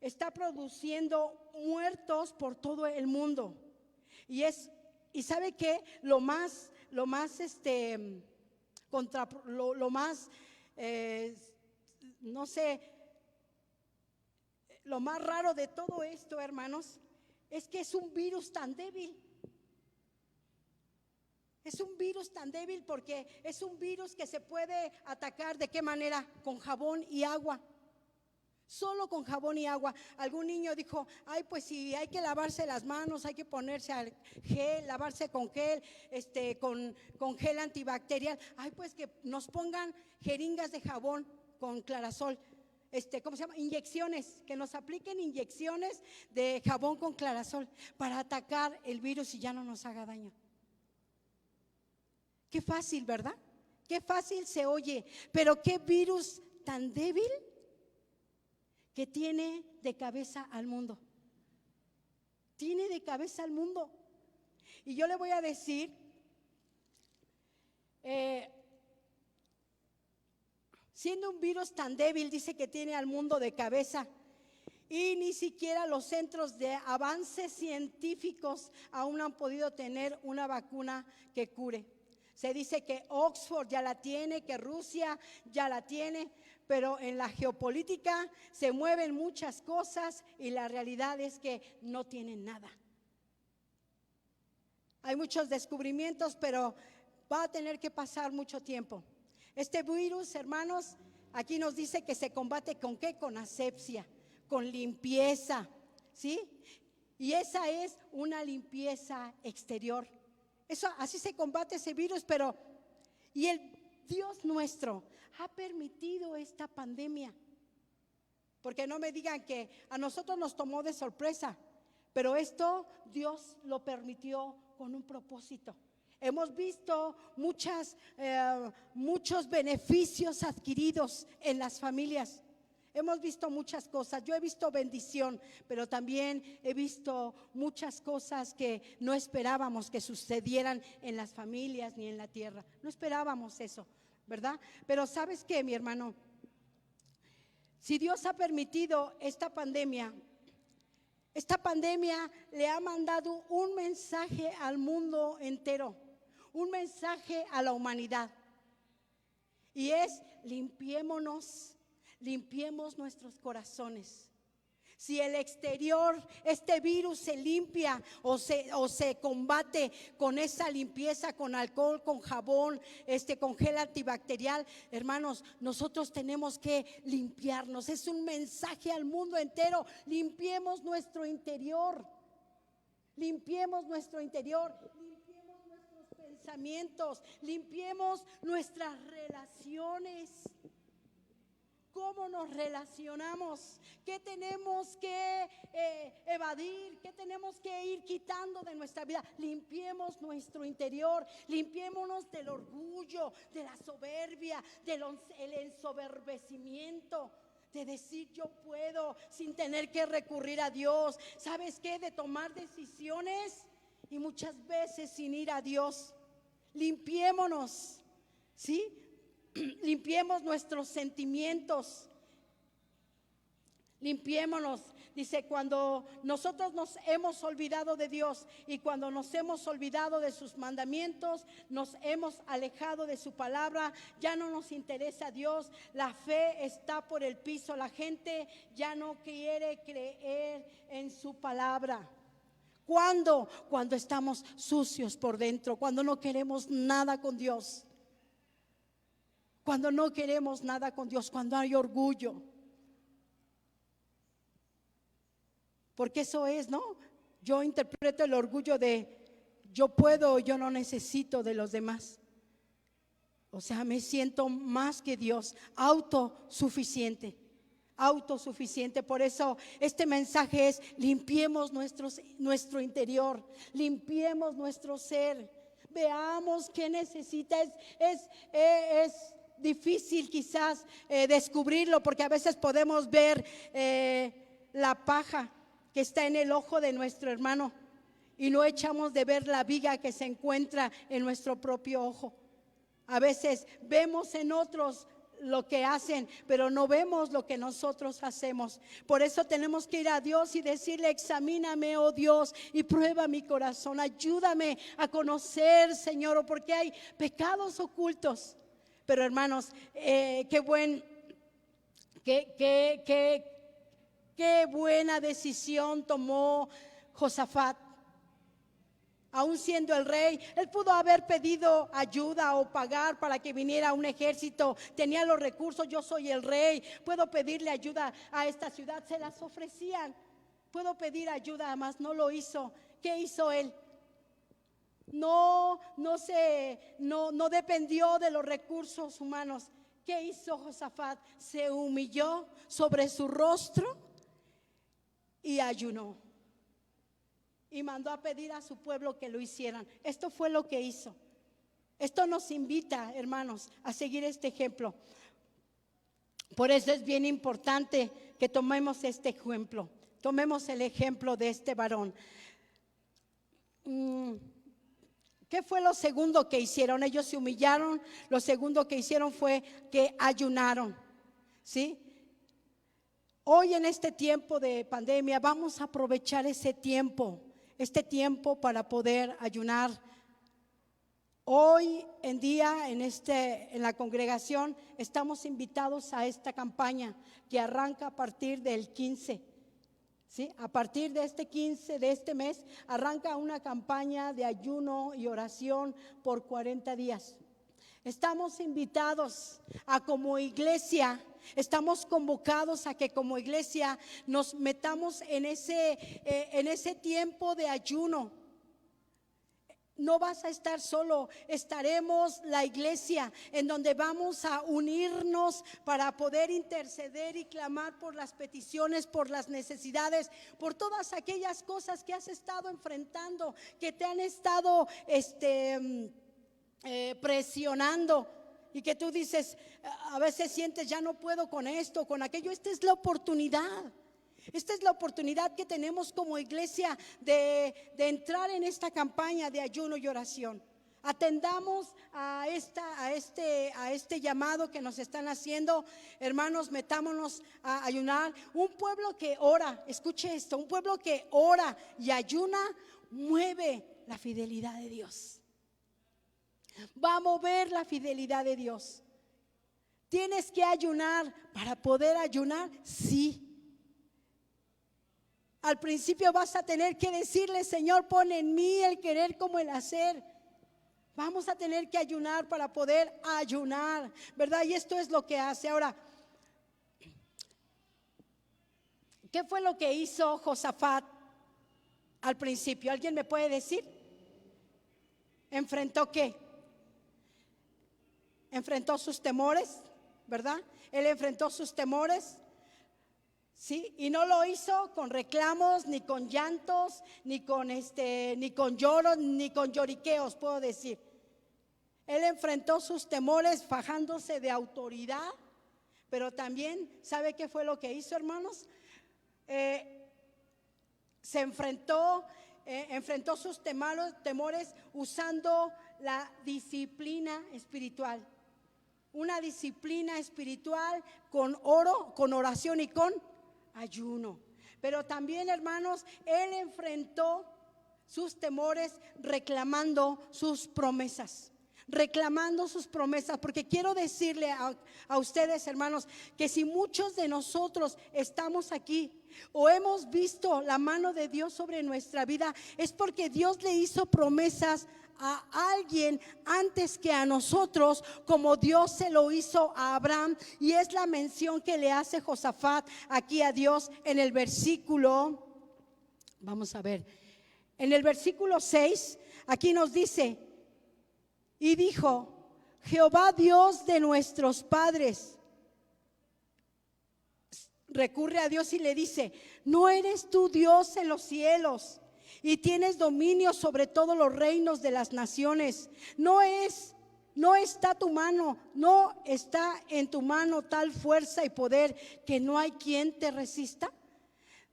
está produciendo muertos por todo el mundo. Y ¿sabe qué? Lo más raro de todo esto, hermanos, es que es un virus tan débil. Es un virus tan débil porque es un virus que se puede atacar. ¿De qué manera? Con jabón y agua. Solo con jabón y agua. Algún niño dijo, pues si hay que lavarse las manos, hay que ponerse gel, lavarse con gel, con gel antibacterial. Pues que nos pongan jeringas de jabón con clarasol. ¿Cómo se llama? Inyecciones, que nos apliquen inyecciones de jabón con clarasol para atacar el virus y ya no nos haga daño. Qué fácil, ¿verdad? Qué fácil se oye, pero qué virus tan débil que tiene de cabeza al mundo. Tiene de cabeza al mundo. Y yo le voy a decir, siendo un virus tan débil, dice que tiene al mundo de cabeza, y ni siquiera los centros de avances científicos aún han podido tener una vacuna que cure. Se dice que Oxford ya la tiene, que Rusia ya la tiene, pero en la geopolítica se mueven muchas cosas y la realidad es que no tienen nada. Hay muchos descubrimientos, pero va a tener que pasar mucho tiempo. Este virus, hermanos, aquí nos dice que se combate ¿con qué? Con asepsia, con limpieza, ¿sí? Y esa es una limpieza exterior. Así se combate ese virus, y el Dios nuestro ha permitido esta pandemia. Porque no me digan que a nosotros nos tomó de sorpresa, pero esto Dios lo permitió con un propósito. Hemos visto muchos beneficios adquiridos en las familias. Hemos visto muchas cosas. Yo he visto bendición, pero también he visto muchas cosas que no esperábamos que sucedieran en las familias ni en la tierra. No esperábamos eso, ¿verdad? Pero ¿sabes qué, mi hermano? Si Dios ha permitido esta pandemia le ha mandado un mensaje al mundo entero, un mensaje a la humanidad. Y es: limpiémonos, limpiemos nuestros corazones. Si el exterior, este virus se limpia o se combate con esa limpieza, con alcohol, con jabón, con gel antibacterial, hermanos, nosotros tenemos que limpiarnos. Es un mensaje al mundo entero: limpiemos nuestro interior, limpiemos nuestro interior, limpiemos nuestros pensamientos, limpiemos nuestras relaciones. ¿Cómo nos relacionamos? ¿Qué tenemos que evadir? ¿Qué tenemos que ir quitando de nuestra vida? Limpiemos nuestro interior, limpiémonos del orgullo, de la soberbia, del ensoberbecimiento, de decir yo puedo sin tener que recurrir a Dios. ¿Sabes qué? De tomar decisiones y muchas veces sin ir a Dios. Limpiémonos, ¿sí? Limpiemos nuestros sentimientos, limpiémonos. Dice: cuando nosotros nos hemos olvidado de Dios y cuando nos hemos olvidado de sus mandamientos, nos hemos alejado de su palabra, ya no nos interesa Dios, la fe está por el piso, la gente ya no quiere creer en su palabra. ¿Cuándo? Cuando estamos sucios por dentro, cuando no queremos nada con Dios. Cuando no queremos nada con Dios, cuando hay orgullo. Porque eso es, ¿no? Yo interpreto el orgullo de yo puedo, yo no necesito de los demás. O sea, me siento más que Dios, autosuficiente. Por eso este mensaje es: limpiemos nuestro interior, limpiemos nuestro ser. Veamos qué necesita. Es difícil quizás descubrirlo, porque a veces podemos ver la paja que está en el ojo de nuestro hermano y no echamos de ver la viga que se encuentra en nuestro propio ojo. A veces vemos en otros lo que hacen, pero no vemos lo que nosotros hacemos. Por eso tenemos que ir a Dios y decirle: examíname, oh Dios, y prueba mi corazón. Ayúdame a conocer, Señor, porque hay pecados ocultos. Pero hermanos, qué buena decisión tomó Josafat. Aún siendo el rey, él pudo haber pedido ayuda o pagar para que viniera un ejército. Tenía los recursos: yo soy el rey, puedo pedirle ayuda a esta ciudad. Se las ofrecían. Puedo pedir ayuda, además no lo hizo. ¿Qué hizo él? No dependió de los recursos humanos. ¿Qué hizo Josafat? Se humilló sobre su rostro y ayunó. Y mandó a pedir a su pueblo que lo hicieran. Esto fue lo que hizo. Esto nos invita, hermanos, a seguir este ejemplo. Por eso es bien importante que tomemos este ejemplo. Tomemos el ejemplo de este varón. ¿Qué fue lo segundo que hicieron? Ellos se humillaron. Lo segundo que hicieron fue que ayunaron. ¿Sí? Hoy en este tiempo de pandemia vamos a aprovechar este tiempo para poder ayunar. Hoy en día en la congregación estamos invitados a esta campaña que arranca a partir del 15. ¿Sí? A partir de este 15 de este mes arranca una campaña de ayuno y oración por 40 días. Estamos invitados a, como iglesia, estamos convocados a que como iglesia nos metamos en ese tiempo de ayuno. No vas a estar solo, estaremos la iglesia en donde vamos a unirnos para poder interceder y clamar por las peticiones, por las necesidades, por todas aquellas cosas que has estado enfrentando, que te han estado presionando y que tú dices, a veces sientes ya no puedo con esto, con aquello. Esta es la oportunidad. Esta es la oportunidad que tenemos como iglesia de entrar en esta campaña de ayuno y oración. Atendamos a este llamado que nos están haciendo. Hermanos, metámonos a ayunar. Un pueblo que ora, escuche esto, un pueblo que ora y ayuna mueve la fidelidad de Dios. Va a mover la fidelidad de Dios. ¿Tienes que ayunar para poder ayunar? Sí. Al principio vas a tener que decirle: Señor, pon en mí el querer como el hacer. Vamos a tener que ayunar para poder ayunar, ¿verdad? Y esto es lo que hace. Ahora, ¿qué fue lo que hizo Josafat al principio? ¿Alguien me puede decir? ¿Enfrentó qué? Enfrentó sus temores, ¿verdad? Él enfrentó sus temores. Sí, y no lo hizo con reclamos, ni con llantos, ni con lloros, ni con lloriqueos, puedo decir. Él enfrentó sus temores fajándose de autoridad, pero también, ¿sabe qué fue lo que hizo, hermanos? Se enfrentó sus temores usando la disciplina espiritual. Una disciplina espiritual con oración y con ayuno. Pero también, hermanos, él enfrentó sus temores reclamando sus promesas. Porque quiero decirle a ustedes, hermanos, que si muchos de nosotros estamos aquí o hemos visto la mano de Dios sobre nuestra vida, es porque Dios le hizo promesas a alguien antes que a nosotros, como Dios se lo hizo a Abraham. Y es la mención que le hace Josafat aquí a Dios en el versículo, vamos a ver, en el versículo 6, aquí nos dice: y dijo Jehová Dios de nuestros padres. Recurre a Dios y le dice: ¿no eres tú Dios en los cielos y tienes dominio sobre todos los reinos de las naciones? No está en tu mano tal fuerza y poder que no hay quien te resista.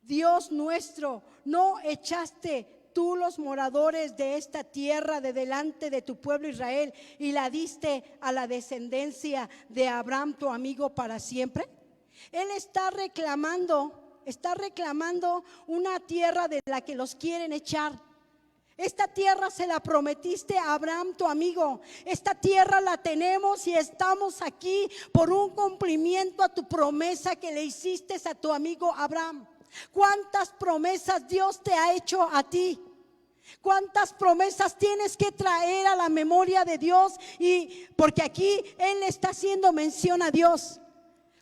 Dios nuestro, ¿no echaste tú los moradores de esta tierra de delante de tu pueblo Israel y la diste a la descendencia de Abraham tu amigo para siempre? Él está reclamando una tierra de la que los quieren echar. Esta tierra se la prometiste a Abraham tu amigo. Esta tierra la tenemos y estamos aquí por un cumplimiento a tu promesa que le hiciste a tu amigo Abraham. ¿Cuántas promesas Dios te ha hecho a ti? ¿Cuántas promesas tienes que traer a la memoria de Dios? Y porque aquí Él le está haciendo mención a Dios.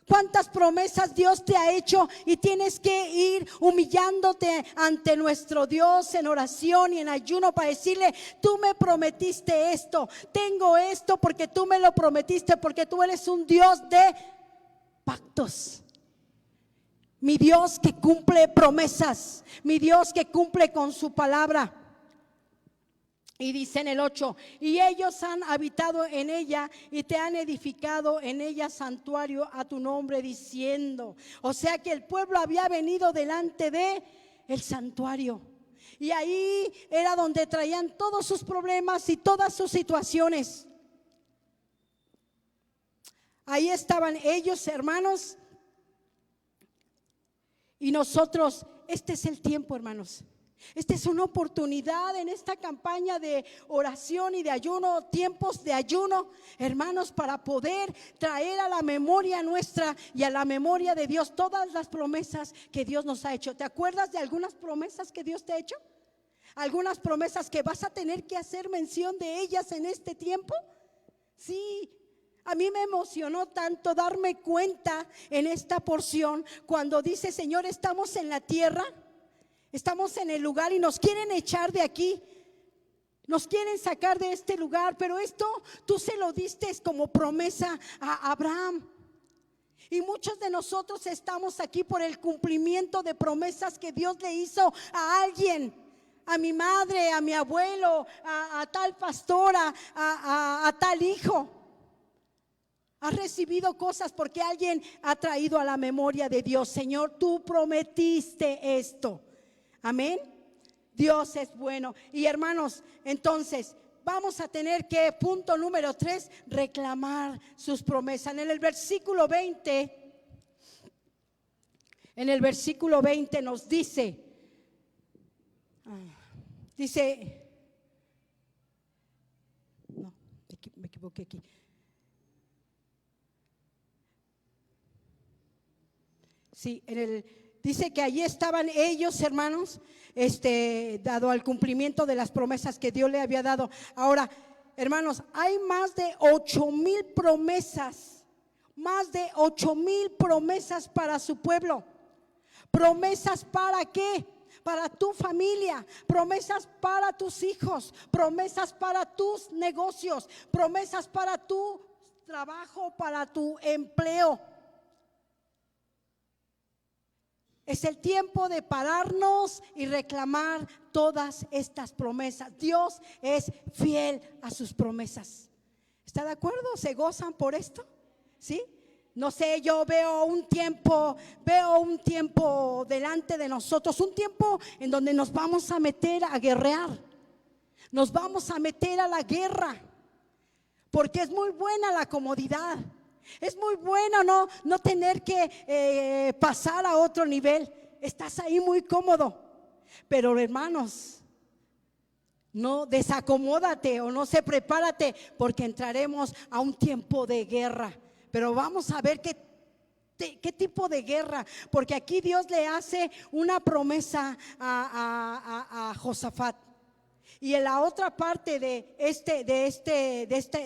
¿Cuántas promesas Dios te ha hecho? Y tienes que ir humillándote ante nuestro Dios en oración y en ayuno para decirle: tú me prometiste esto, tengo esto porque tú me lo prometiste, porque tú eres un Dios de pactos. Mi Dios que cumple promesas, mi Dios que cumple con su palabra. Y dice en el 8: y ellos han habitado en ella y te han edificado en ella santuario a tu nombre, diciendo. O sea que el pueblo había venido delante de el santuario. Y ahí era donde traían todos sus problemas y todas sus situaciones. Ahí estaban ellos, hermanos. Y nosotros, este es el tiempo, hermanos. Esta es una oportunidad en esta campaña de oración y de ayuno, tiempos de ayuno, hermanos, para poder traer a la memoria nuestra y a la memoria de Dios todas las promesas que Dios nos ha hecho. ¿Te acuerdas de algunas promesas que Dios te ha hecho? ¿Algunas promesas que vas a tener que hacer mención de ellas en este tiempo? Sí. A mí me emocionó tanto darme cuenta en esta porción cuando dice: Señor, estamos en la tierra, estamos en el lugar y nos quieren echar de aquí, nos quieren sacar de este lugar, pero esto tú se lo diste como promesa a Abraham. Y muchos de nosotros estamos aquí por el cumplimiento de promesas que Dios le hizo a alguien. A mi madre, a mi abuelo, a tal pastora, a tal hijo. Has recibido cosas porque alguien ha traído a la memoria de Dios: Señor, tú prometiste esto. Amén. Dios es bueno. Y hermanos, entonces vamos a tener que, punto número 3, reclamar sus promesas. En el versículo 20 nos dice, no, me equivoqué aquí. Sí, dice que allí estaban ellos, hermanos, dado al cumplimiento de las promesas que Dios le había dado. Ahora, hermanos, hay más de 8,000 promesas, para su pueblo. ¿Promesas para qué? Para tu familia, promesas para tus hijos, promesas para tus negocios, promesas para tu trabajo, para tu empleo. Es el tiempo de pararnos y reclamar todas estas promesas. Dios es fiel a sus promesas. ¿Está de acuerdo? ¿Se gozan por esto? ¿Sí? No sé, yo veo un tiempo delante de nosotros, un tiempo en donde nos vamos a meter a guerrear. Nos vamos a meter a la guerra, porque es muy buena la comodidad. Es muy bueno no tener que pasar a otro nivel. Estás ahí muy cómodo. Pero hermanos, no desacomódate o no se prepárate, porque entraremos a un tiempo de guerra. Pero vamos a ver qué tipo de guerra, porque aquí Dios le hace una promesa a Josafat. Y en la otra parte de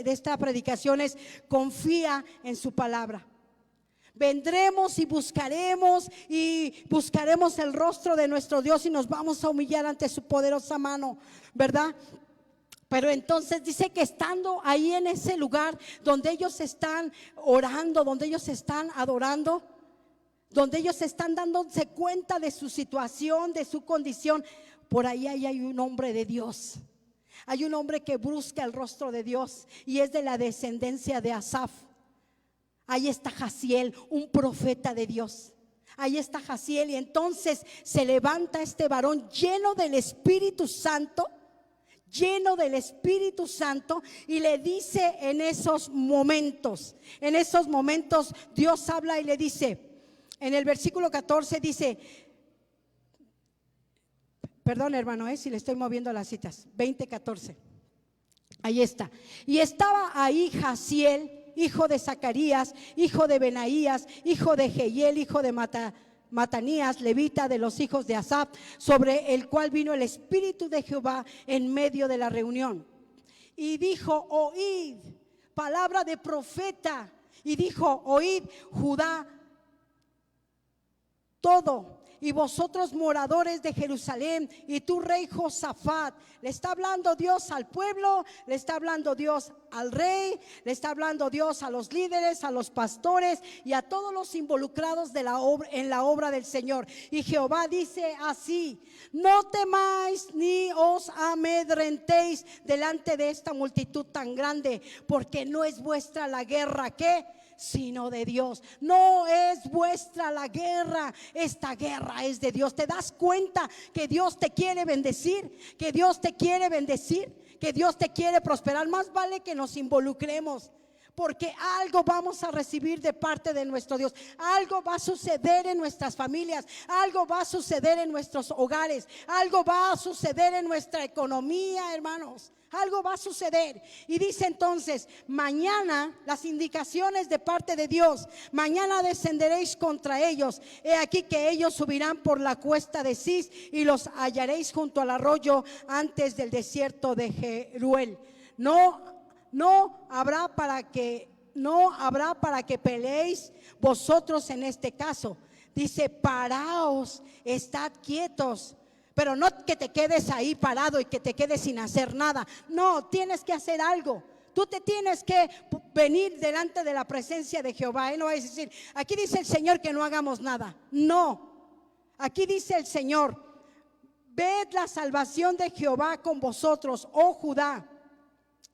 esta predicación es: confía en su palabra. Vendremos y buscaremos el rostro de nuestro Dios y nos vamos a humillar ante su poderosa mano, ¿verdad? Pero entonces dice que estando ahí en ese lugar donde ellos están orando, donde ellos están adorando, donde ellos están dándose cuenta de su situación, de su condición, por ahí hay un hombre de Dios. Hay un hombre que busca el rostro de Dios y es de la descendencia de Asaf. Ahí está Jaziel, un profeta de Dios. Ahí está Jaziel, y entonces se levanta este varón lleno del Espíritu Santo, y le dice en esos momentos Dios habla y le dice, en el versículo 14 dice, perdón hermano, si le estoy moviendo las citas, 20:14, ahí está. Y estaba ahí Jaziel, hijo de Zacarías, hijo de Benaías, hijo de Jehiel, hijo de Matanías, levita de los hijos de Asaf, sobre el cual vino el Espíritu de Jehová en medio de la reunión. Y dijo: oíd, palabra de profeta. Y dijo: oíd, Judá, todo, y vosotros moradores de Jerusalén, y tú rey Josafat. Le está hablando Dios al pueblo, le está hablando Dios al rey, le está hablando Dios a los líderes, a los pastores y a todos los involucrados en la obra del Señor. Y Jehová dice así: no temáis ni os amedrentéis delante de esta multitud tan grande, porque no es vuestra la guerra, ¿qué? Sino de Dios. No es vuestra la guerra, esta guerra es de Dios. ¿Te das cuenta que Dios te quiere bendecir? Que Dios te quiere bendecir, que Dios te quiere prosperar. Más vale que nos involucremos, porque algo vamos a recibir de parte de nuestro Dios. Algo va a suceder en nuestras familias, algo va a suceder en nuestros hogares, algo va a suceder en nuestra economía, hermanos. Algo va a suceder. Y dice entonces: mañana, las indicaciones de parte de Dios, mañana descenderéis contra ellos. He aquí que ellos subirán por la cuesta de Cis y los hallaréis junto al arroyo antes del desierto de Jeruel. No habrá para que peleéis vosotros en este caso. Dice: paraos, estad quietos. Pero no que te quedes ahí parado y que te quedes sin hacer nada. No, tienes que hacer algo. Tú te tienes que venir delante de la presencia de Jehová. No vas a decir: aquí dice el Señor que no hagamos nada. No, aquí dice el Señor: ved la salvación de Jehová con vosotros, oh Judá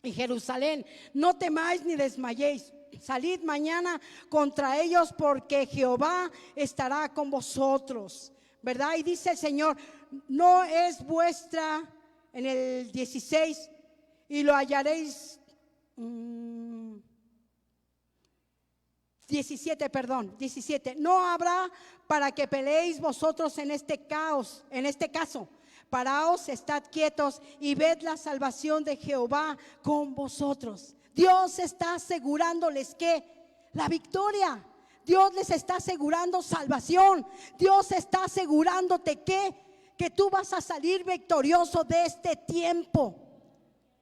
y Jerusalén. No temáis ni desmayéis. Salid mañana contra ellos, porque Jehová estará con vosotros, ¿verdad? Y dice el Señor: no es vuestra, en el 16, y lo hallaréis. 17. No habrá para que peleéis vosotros en este caos, en este caso. Paraos, estad quietos y ved la salvación de Jehová con vosotros. Dios está asegurándoles que la victoria. Dios les está asegurando salvación. Dios está asegurándote que tú vas a salir victorioso de este tiempo.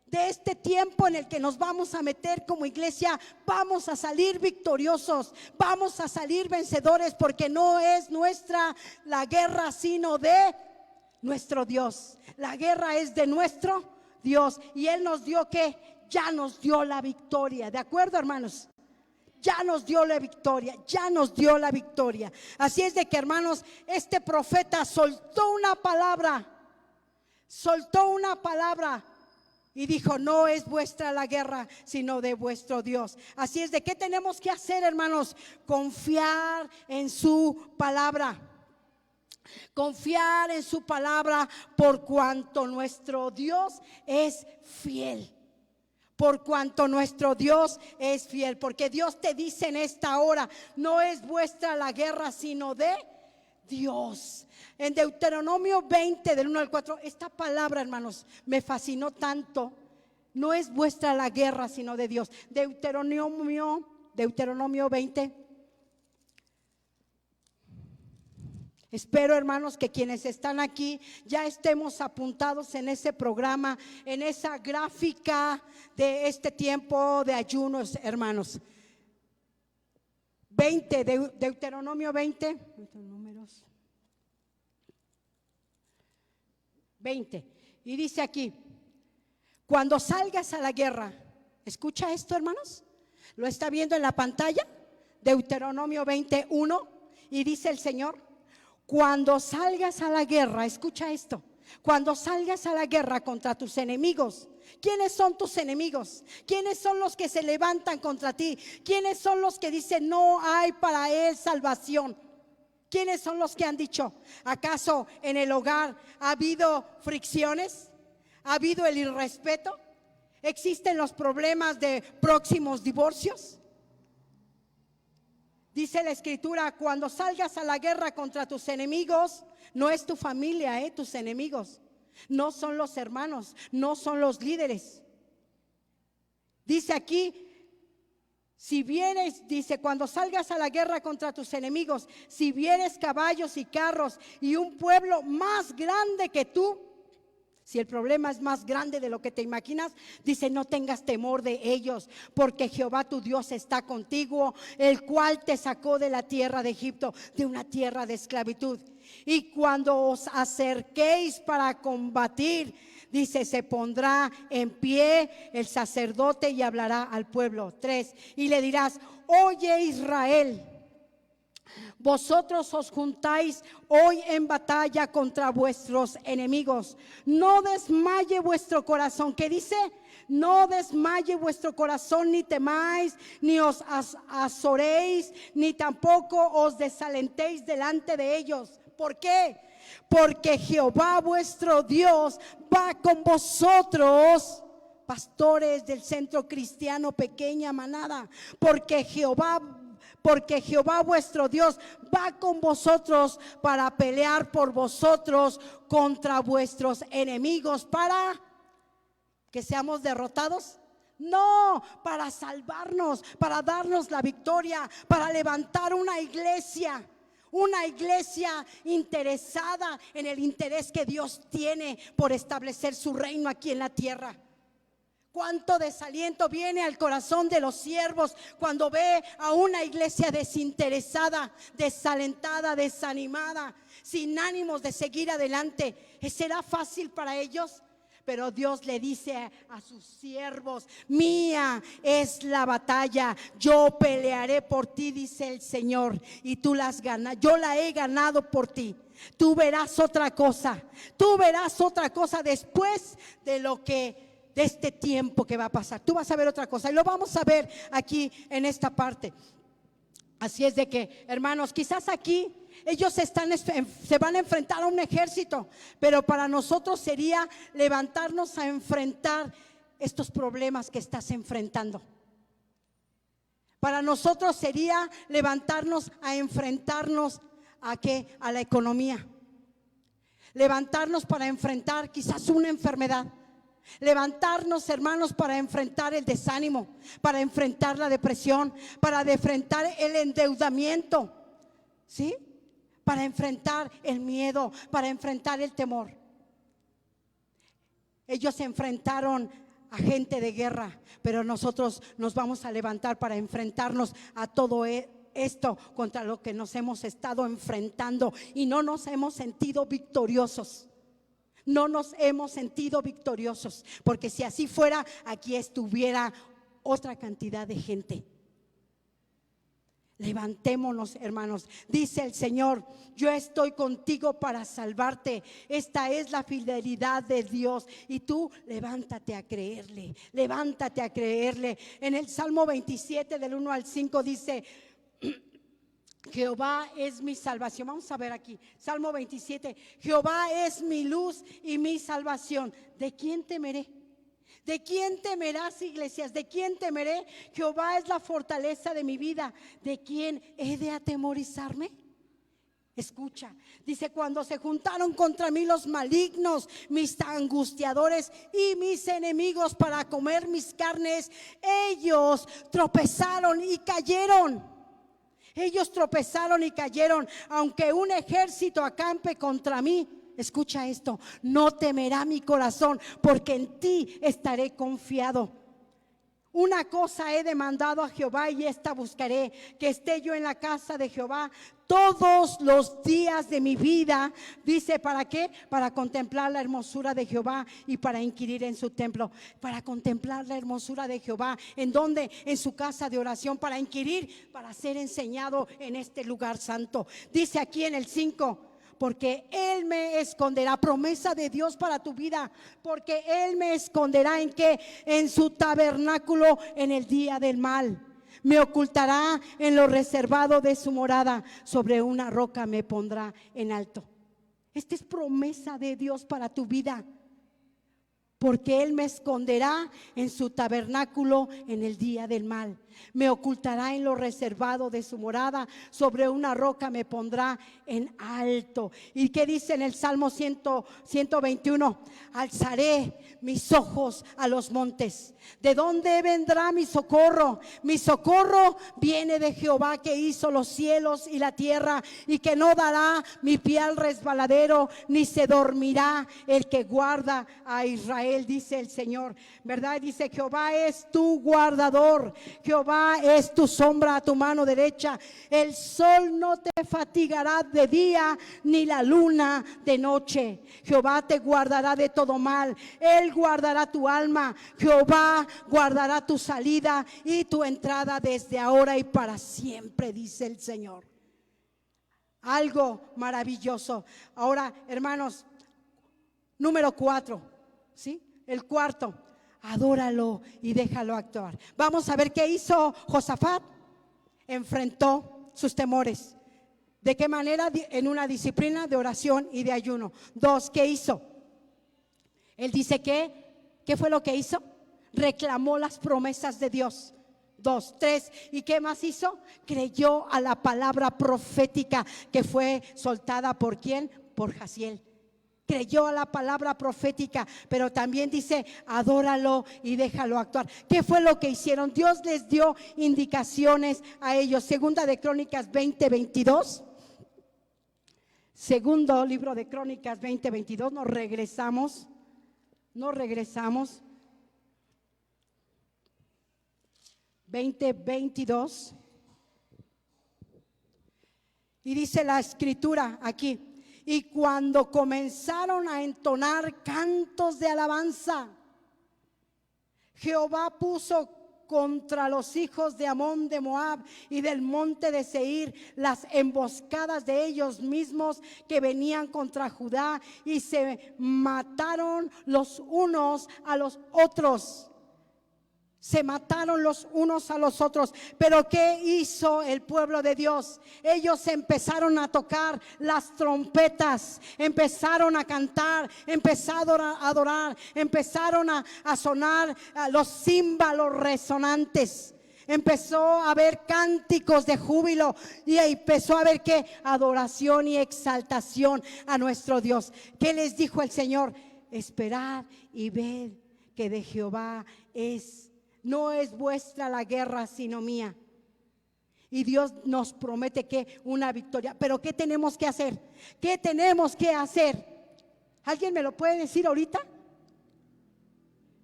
De este tiempo en el que nos vamos a meter como iglesia, vamos a salir victoriosos, vamos a salir vencedores, porque no es nuestra la guerra, sino de nuestro Dios. La guerra es de nuestro Dios, y Él nos dio ya nos dio la victoria. ¿De acuerdo, hermanos? Ya nos dio la victoria, ya nos dio la victoria. Así es de que, hermanos, este profeta soltó una palabra y dijo: no es vuestra la guerra, sino de vuestro Dios. Así es de que tenemos que hacer, hermanos, confiar en su palabra. Confiar en su palabra, por cuanto nuestro Dios es fiel. Por cuanto nuestro Dios es fiel. Porque Dios te dice en esta hora: no es vuestra la guerra, sino de Dios. En Deuteronomio 20, del 1 al 4, esta palabra, hermanos, me fascinó tanto. No es vuestra la guerra, sino de Dios. Deuteronomio 20. Espero, hermanos, que quienes están aquí ya estemos apuntados en ese programa, en esa gráfica de este tiempo de ayunos, hermanos. 20, Deuteronomio 20. 20. Y dice aquí: cuando salgas a la guerra, escucha esto, hermanos, lo está viendo en la pantalla, Deuteronomio 21, y dice el Señor: cuando salgas a la guerra, escucha esto, cuando salgas a la guerra contra tus enemigos. ¿Quiénes son tus enemigos? ¿Quiénes son los que se levantan contra ti? ¿Quiénes son los que dicen no hay para él salvación? ¿Quiénes son los que han dicho? ¿Acaso en el hogar ha habido fricciones? ¿Ha habido el irrespeto? ¿Existen los problemas de próximos divorcios? Dice la Escritura: cuando salgas a la guerra contra tus enemigos, no es tu familia, tus enemigos. No son los hermanos, no son los líderes. Dice aquí: si vienes, dice, cuando salgas a la guerra contra tus enemigos, si vienes caballos y carros y un pueblo más grande que tú. Si el problema es más grande de lo que te imaginas, dice: no tengas temor de ellos, porque Jehová tu Dios está contigo, el cual te sacó de la tierra de Egipto, de una tierra de esclavitud. Y cuando os acerquéis para combatir, dice, se pondrá en pie el sacerdote y hablará al pueblo. 3. Y le dirás: oye, Israel, vosotros os juntáis hoy en batalla contra vuestros enemigos. No desmaye vuestro corazón. ¿Qué dice? No desmaye vuestro corazón, ni temáis, ni os azoréis, ni tampoco os desalentéis delante de ellos. ¿Por qué? Porque Jehová vuestro Dios va con vosotros. Pastores del Centro Cristiano Pequeña Manada, porque Jehová vuestro Dios va con vosotros para pelear por vosotros contra vuestros enemigos, para que seamos derrotados. No, para salvarnos, para darnos la victoria, para levantar una iglesia interesada en el interés que Dios tiene por establecer su reino aquí en la tierra. Cuánto desaliento viene al corazón de los siervos cuando ve a una iglesia desinteresada, desalentada, desanimada, sin ánimos de seguir adelante. ¿Será fácil para ellos? Pero Dios le dice a sus siervos: mía es la batalla, yo pelearé por ti, dice el Señor, y tú la has ganado, yo la he ganado por ti. Tú verás otra cosa después de este tiempo que va a pasar. Tú vas a ver otra cosa, y lo vamos a ver aquí en esta parte. Así es de que, hermanos, quizás aquí ellos se van a enfrentar a un ejército, pero para nosotros sería levantarnos a enfrentar estos problemas que estás enfrentando. Para nosotros sería levantarnos a enfrentarnos ¿a qué? A la economía. Levantarnos para enfrentar quizás una enfermedad. Levantarnos, hermanos, para enfrentar el desánimo, para enfrentar la depresión, para enfrentar el endeudamiento, ¿sí? Para enfrentar el miedo, para enfrentar el temor. Ellos se enfrentaron a gente de guerra, pero nosotros nos vamos a levantar para enfrentarnos a todo esto contra lo que nos hemos estado enfrentando y no nos hemos sentido victoriosos. No nos hemos sentido victoriosos, porque si así fuera, aquí estuviera otra cantidad de gente. Levantémonos, hermanos. Dice el Señor: yo estoy contigo para salvarte. Esta es la fidelidad de Dios. Y tú levántate a creerle. Levántate a creerle. En el Salmo 27 del 1 al 5 dice: Jehová es mi salvación. Vamos a ver aquí, Salmo 27. Jehová es mi luz y mi salvación. ¿De quién temeré? ¿De quién temerás, iglesias? ¿De quién temeré? Jehová es la fortaleza de mi vida. ¿De quién he de atemorizarme? Escucha, dice: cuando se juntaron contra mí los malignos, mis angustiadores y mis enemigos para comer mis carnes, ellos tropezaron y cayeron. Ellos tropezaron y cayeron. Aunque un ejército acampe contra mí, escucha esto, no temerá mi corazón, porque en ti estaré confiado. Una cosa he demandado a Jehová y esta buscaré, que esté yo en la casa de Jehová todos los días de mi vida. Dice: ¿para qué? Para contemplar la hermosura de Jehová y para inquirir en su templo. Para contemplar la hermosura de Jehová. ¿En dónde? En su casa de oración. Para inquirir, para ser enseñado en este lugar santo. Dice aquí en el 5: porque Él me esconderá. Promesa de Dios para tu vida. Porque Él me esconderá ¿en qué? En su tabernáculo en el día del mal. Me ocultará en lo reservado de su morada. Sobre una roca me pondrá en alto. Esta es promesa de Dios para tu vida. Porque Él me esconderá en su tabernáculo en el día del mal. Me ocultará en lo reservado de su morada. Sobre una roca me pondrá en alto. ¿Y qué dice en el Salmo 121? Alzaré mis ojos a los montes. ¿De dónde vendrá mi socorro? Mi socorro viene de Jehová, que hizo los cielos y la tierra, y que no dará mi pie al resbaladero, ni se dormirá el que guarda a Israel, dice el Señor. ¿Verdad? Dice: Jehová es tu guardador. Jehová es tu sombra a tu mano derecha. El sol no te fatigará de día, ni la luna de noche. Jehová te guardará de todo mal. Él guardará tu alma. Jehová guardará tu salida y tu entrada desde ahora y para siempre, dice el Señor. Algo maravilloso. Ahora, hermanos, número 4, ¿sí? El cuarto: adóralo y déjalo actuar. Vamos a ver qué hizo Josafat. Enfrentó sus temores. ¿De qué manera? En una disciplina de oración y de ayuno. 2, ¿qué hizo? Él dice que, ¿qué fue lo que hizo? Reclamó las promesas de Dios. 2, 3, ¿y qué más hizo? Creyó a la palabra profética que fue soltada ¿por quién? Por Jaziel. Creyó a la palabra profética, pero también dice: adóralo y déjalo actuar. ¿Qué fue lo que hicieron? Dios les dio indicaciones a ellos. Segunda de Crónicas 20:22. Segundo libro de Crónicas 20:22. Nos regresamos. 20:22. Y dice la escritura aquí: y cuando comenzaron a entonar cantos de alabanza, Jehová puso contra los hijos de Amón, de Moab y del monte de Seir las emboscadas de ellos mismos que venían contra Judá, y se mataron los unos a los otros. Se mataron los unos a los otros. Pero ¿qué hizo el pueblo de Dios? Ellos empezaron a tocar las trompetas, empezaron a cantar, empezaron a adorar, empezaron a sonar los címbalos resonantes. Empezó a haber cánticos de júbilo y empezó a haber ¿qué? Adoración y exaltación a nuestro Dios. ¿Qué les dijo el Señor? Esperad y ved que de Jehová no es vuestra la guerra, sino mía. Y Dios nos promete que una victoria. Pero ¿qué tenemos que hacer? ¿Qué tenemos que hacer? ¿Alguien me lo puede decir ahorita?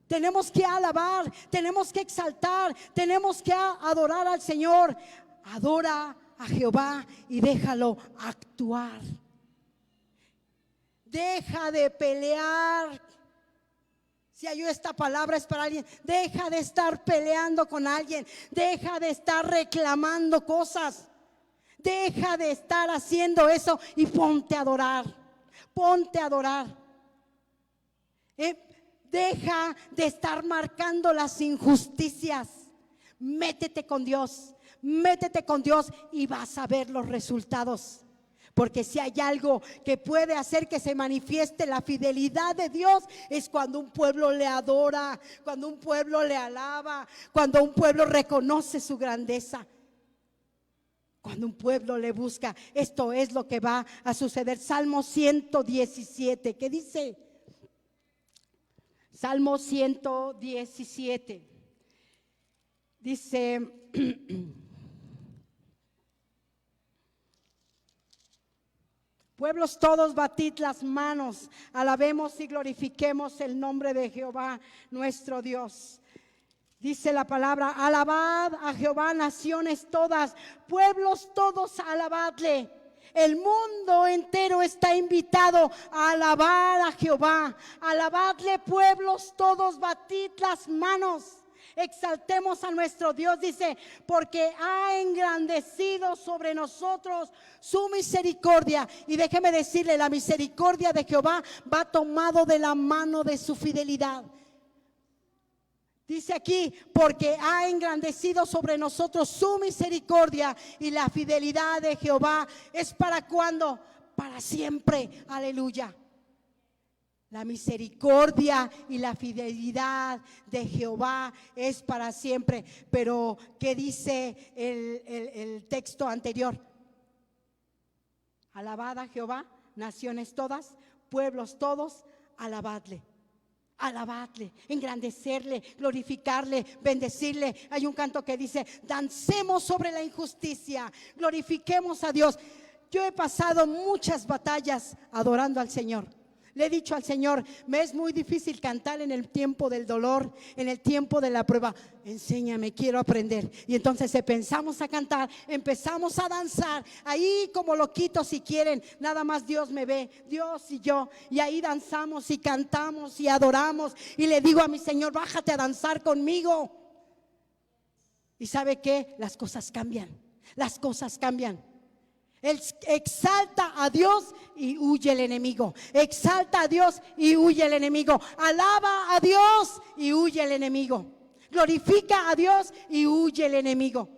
Tenemos que alabar, tenemos que exaltar, tenemos que adorar al Señor. Adora a Jehová y déjalo actuar. Deja de pelear. Si hay esta palabra es para alguien. Deja de estar peleando con alguien. Deja de estar reclamando cosas. Deja de estar haciendo eso y ponte a adorar. Ponte a adorar. Deja de estar marcando las injusticias. Métete con Dios. Métete con Dios y vas a ver los resultados. Porque si hay algo que puede hacer que se manifieste la fidelidad de Dios, es cuando un pueblo le adora, cuando un pueblo le alaba, cuando un pueblo reconoce su grandeza, cuando un pueblo le busca. Esto es lo que va a suceder. Salmo 117, ¿qué dice? Salmo 117 dice: pueblos todos, batid las manos, alabemos y glorifiquemos el nombre de Jehová nuestro Dios. Dice la palabra: alabad a Jehová, naciones todas, pueblos todos, alabadle. El mundo entero está invitado a alabar a Jehová. Alabadle, pueblos todos, batid las manos. Exaltemos a nuestro Dios, dice, porque ha engrandecido sobre nosotros su misericordia. Y déjeme decirle, la misericordia de Jehová va tomado de la mano de su fidelidad. Dice aquí, porque ha engrandecido sobre nosotros su misericordia, y la fidelidad de Jehová es para ¿cuándo? Para siempre. Aleluya. La misericordia y la fidelidad de Jehová es para siempre. Pero ¿qué dice el texto anterior? Alabad a Jehová, naciones todas, pueblos todos, alabadle. Alabadle, engrandecerle, glorificarle, bendecirle. Hay un canto que dice: dancemos sobre la injusticia, glorifiquemos a Dios. Yo he pasado muchas batallas adorando al Señor. Le he dicho al Señor: me es muy difícil cantar en el tiempo del dolor, en el tiempo de la prueba. Enséñame, quiero aprender. Y entonces empezamos a cantar, empezamos a danzar. Ahí como loquitos, si quieren, nada más Dios me ve, Dios y yo. Y ahí danzamos y cantamos y adoramos. Y le digo a mi Señor: bájate a danzar conmigo. ¿Y sabe qué? Las cosas cambian. Las cosas cambian. Exalta a Dios y huye el enemigo. Exalta a Dios y huye el enemigo. Alaba a Dios y huye el enemigo. Glorifica a Dios y huye el enemigo.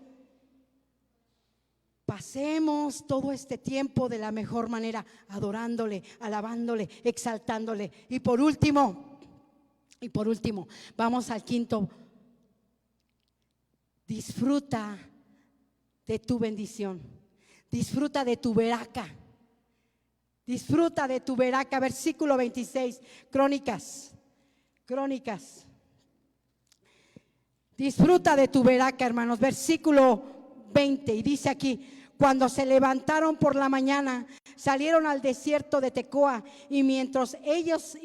Pasemos todo este tiempo de la mejor manera, adorándole, alabándole, exaltándole. Y por último, vamos al quinto. Disfruta de tu bendición. Disfruta de tu veraca. Disfruta de tu veraca. Versículo 26. Crónicas. Disfruta de tu veraca, hermanos. Versículo 20. Y dice aquí: cuando se levantaron por la mañana, salieron al desierto de Tecoa, y mientras ellos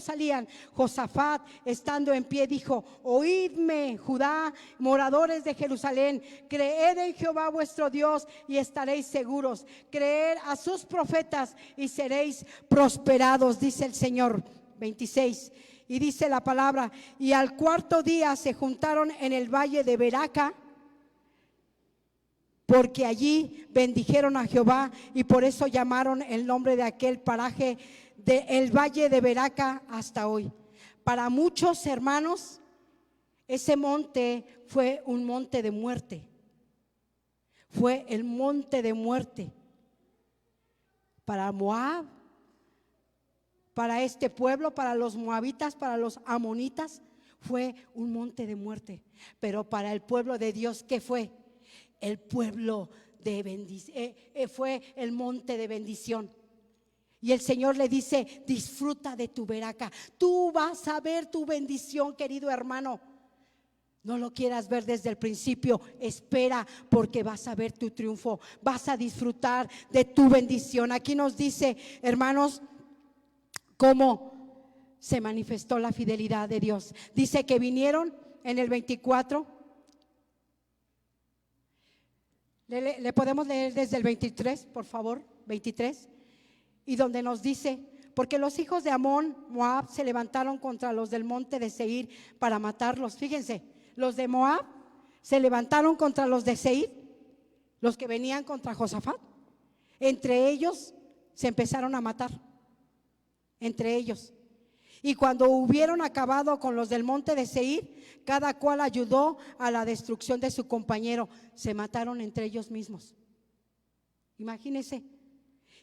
salían, Josafat, estando en pie, dijo: oídme, Judá, moradores de Jerusalén, creed en Jehová vuestro Dios y estaréis seguros. Creed a sus profetas y seréis prosperados, dice el Señor. 26. Y dice la palabra: y al cuarto día se juntaron en el valle de Beraca, porque allí bendijeron a Jehová, y por eso llamaron el nombre de aquel paraje el valle de Beraca hasta hoy. Para muchos, hermanos, ese monte fue un monte de muerte. Fue el monte de muerte para Moab, para este pueblo, para los moabitas, para los amonitas. Fue un monte de muerte. Pero para el pueblo de Dios, ¿qué fue? El pueblo de bendición. Fue el monte de bendición. Y el Señor le dice: disfruta de tu veraca. Tú vas a ver tu bendición, querido hermano. No lo quieras ver desde el principio, espera, porque vas a ver tu triunfo, vas a disfrutar de tu bendición. Aquí nos dice, hermanos, cómo se manifestó la fidelidad de Dios. Dice que vinieron en el 24. Le podemos leer desde el 23, por favor, 23. Y donde nos dice: porque los hijos de Amón, Moab, se levantaron contra los del monte de Seir para matarlos. Fíjense, los de Moab se levantaron contra los de Seir, los que venían contra Josafat. Entre ellos se empezaron a matar, entre ellos. Y cuando hubieron acabado con los del monte de Seir, cada cual ayudó a la destrucción de su compañero. Se mataron entre ellos mismos. Imagínense.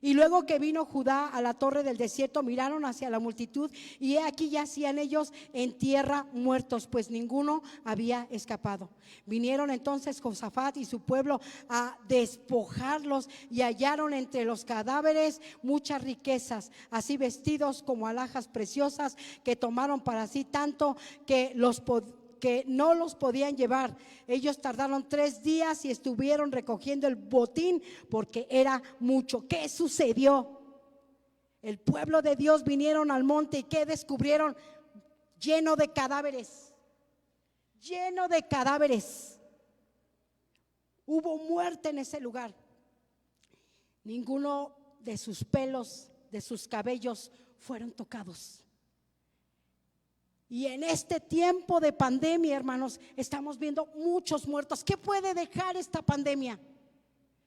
Y luego que vino Judá a la torre del desierto, miraron hacia la multitud, y he aquí yacían ellos en tierra muertos, pues ninguno había escapado. Vinieron entonces Josafat y su pueblo a despojarlos, y hallaron entre los cadáveres muchas riquezas, así vestidos como alhajas preciosas, que tomaron para sí tanto que no los podían llevar. Ellos tardaron 3 días y estuvieron recogiendo el botín porque era mucho. ¿Qué sucedió? El pueblo de Dios vinieron al monte, y ¿qué descubrieron? Lleno de cadáveres, lleno de cadáveres. Hubo muerte en ese lugar. Ninguno de sus pelos, de sus cabellos fueron tocados. Y en este tiempo de pandemia, hermanos, estamos viendo muchos muertos. ¿Qué puede dejar esta pandemia?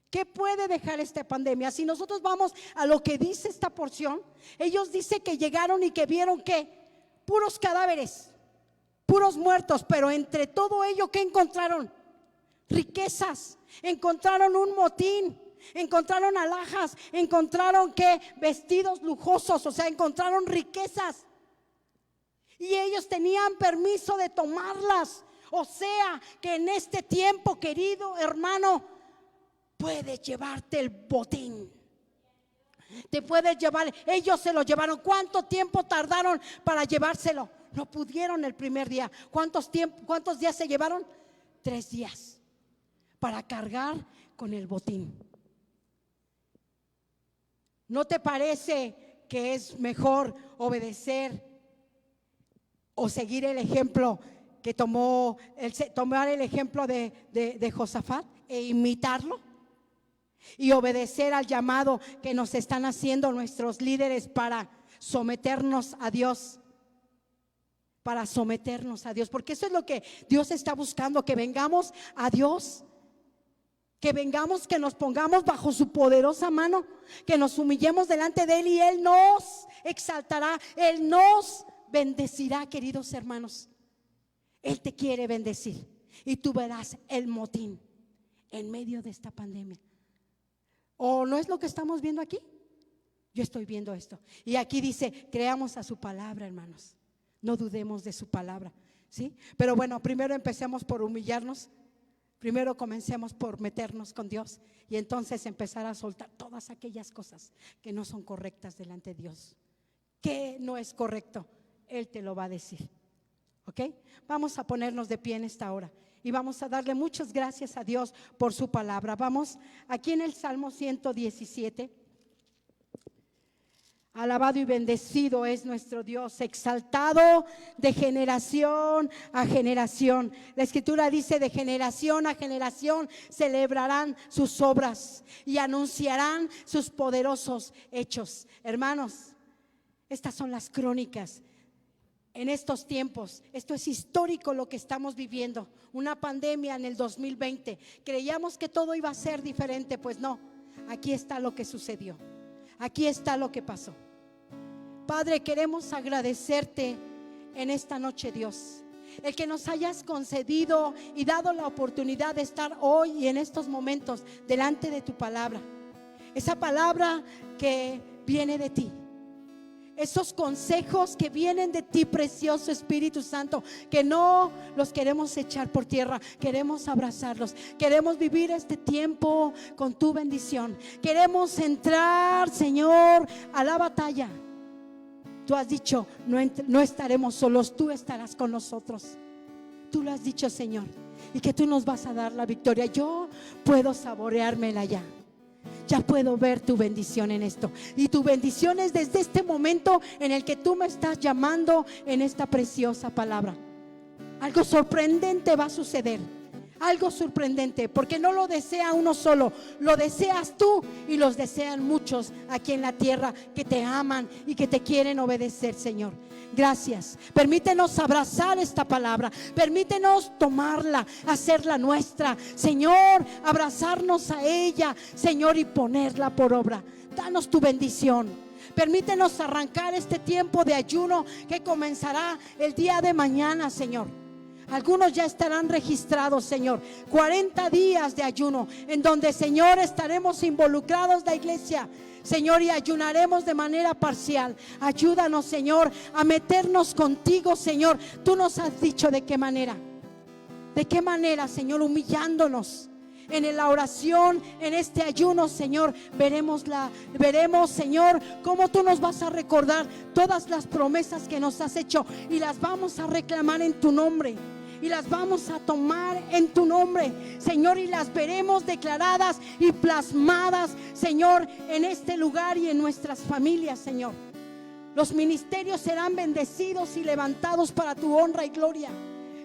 ¿Qué puede dejar esta pandemia? Si nosotros vamos a lo que dice esta porción, ellos dicen que llegaron y que vieron que puros cadáveres, puros muertos, pero entre todo ello, ¿qué encontraron? Riquezas, encontraron un motín, encontraron alhajas, encontraron que vestidos lujosos, o sea, encontraron riquezas. Y ellos tenían permiso de tomarlas. O sea que en este tiempo, querido hermano, puedes llevarte el botín. Te puedes llevar. Ellos se lo llevaron. ¿Cuánto tiempo tardaron para llevárselo? No pudieron el primer día. ¿Cuántos días se llevaron? 3 días para cargar con el botín. ¿No te parece que es mejor obedecer o seguir el ejemplo que tomar el ejemplo de Josafat e imitarlo y obedecer al llamado que nos están haciendo nuestros líderes para someternos a Dios? Para someternos a Dios, porque eso es lo que Dios está buscando, que vengamos a Dios, que vengamos, que nos pongamos bajo su poderosa mano, que nos humillemos delante de Él, y Él nos exaltará, Él nos bendecirá, queridos hermanos. Él te quiere bendecir, y tú verás el motín en medio de esta pandemia. ¿O no es lo que estamos viendo aquí? Yo estoy viendo esto. Y aquí dice: creamos a su palabra, hermanos. No dudemos de su palabra, ¿sí? Pero bueno, primero empecemos por humillarnos. Primero comencemos por meternos con Dios, y entonces empezar a soltar todas aquellas cosas que no son correctas delante de Dios. ¿Qué no es correcto? Él te lo va a decir. ¿Ok? Vamos a ponernos de pie en esta hora y vamos a darle muchas gracias a Dios por su palabra. Vamos aquí en el Salmo 117. Alabado y bendecido es nuestro Dios, exaltado de generación a generación. La Escritura dice: de generación a generación celebrarán sus obras y anunciarán sus poderosos hechos. Hermanos, estas son las crónicas. En estos tiempos, esto es histórico lo que estamos viviendo. Una pandemia en el 2020. Creíamos que todo iba a ser diferente, pues no. Aquí está lo que sucedió. Aquí está lo que pasó. Padre, queremos agradecerte en esta noche, Dios. el que nos hayas concedido y dado la oportunidad de estar hoy y en estos momentos delante de tu palabra. Esa palabra que viene de ti. Esos consejos que vienen de ti, precioso Espíritu Santo, que no los queremos echar por tierra, queremos abrazarlos, queremos vivir este tiempo con tu bendición, queremos entrar, Señor, a la batalla. Tú has dicho, no estaremos solos, tú estarás con nosotros. Tú lo has dicho, Señor, y que tú nos vas a dar la victoria. Yo puedo saboreármela ya. Ya puedo ver tu bendición en esto. Y tu bendición es desde este momento en el que tú me estás llamando en esta preciosa palabra. Algo sorprendente va a suceder. Algo sorprendente, porque no lo desea uno solo, lo deseas tú y los desean muchos aquí en la tierra que te aman y que te quieren obedecer, Señor. Gracias. Permítenos abrazar esta palabra, permítenos tomarla, hacerla nuestra, Señor, abrazarnos a ella, Señor, y ponerla por obra. Danos tu bendición. Permítenos arrancar este tiempo de ayuno que comenzará el día de mañana, Señor. Algunos ya estarán registrados, Señor. 40 días de ayuno en donde, Señor, estaremos involucrados la iglesia, Señor, y ayunaremos de manera parcial. Ayúdanos, Señor, a meternos contigo, Señor. Tú nos has dicho de qué manera. De qué manera, Señor, humillándonos. En la oración, en este ayuno, Señor, veremos, Señor, cómo tú nos vas a recordar todas las promesas que nos has hecho y las vamos a reclamar en tu nombre. Y las vamos a tomar en tu nombre, Señor, y las veremos declaradas y plasmadas, Señor, en este lugar y en nuestras familias, Señor. Los ministerios serán bendecidos y levantados para tu honra y gloria.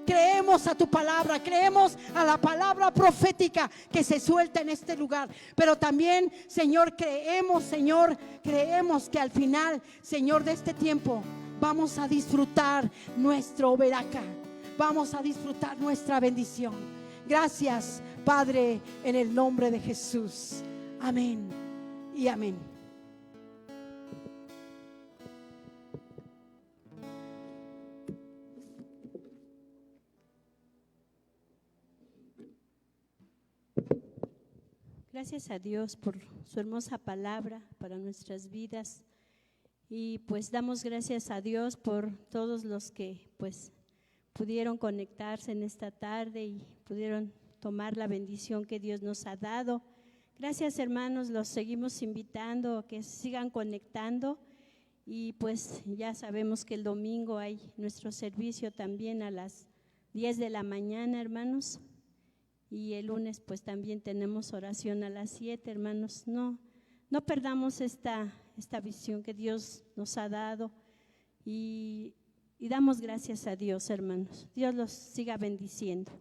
Creemos a tu palabra, creemos a la palabra profética que se suelta en este lugar. Pero también, Señor, creemos que al final, Señor, de este tiempo vamos a disfrutar nuestro veraca. Vamos a disfrutar nuestra bendición. Gracias, Padre, en el nombre de Jesús. Amén y amén. Gracias a Dios por su hermosa palabra para nuestras vidas. Y pues damos gracias a Dios por todos los que pues pudieron conectarse en esta tarde y pudieron tomar la bendición que Dios nos ha dado. Gracias, hermanos, los seguimos invitando a que sigan conectando y pues ya sabemos que el domingo hay nuestro servicio también a las 10 de la mañana, hermanos, y el lunes pues también tenemos oración a las 7, hermanos. No perdamos esta visión que Dios nos ha dado y damos gracias a Dios, hermanos. Dios los siga bendiciendo.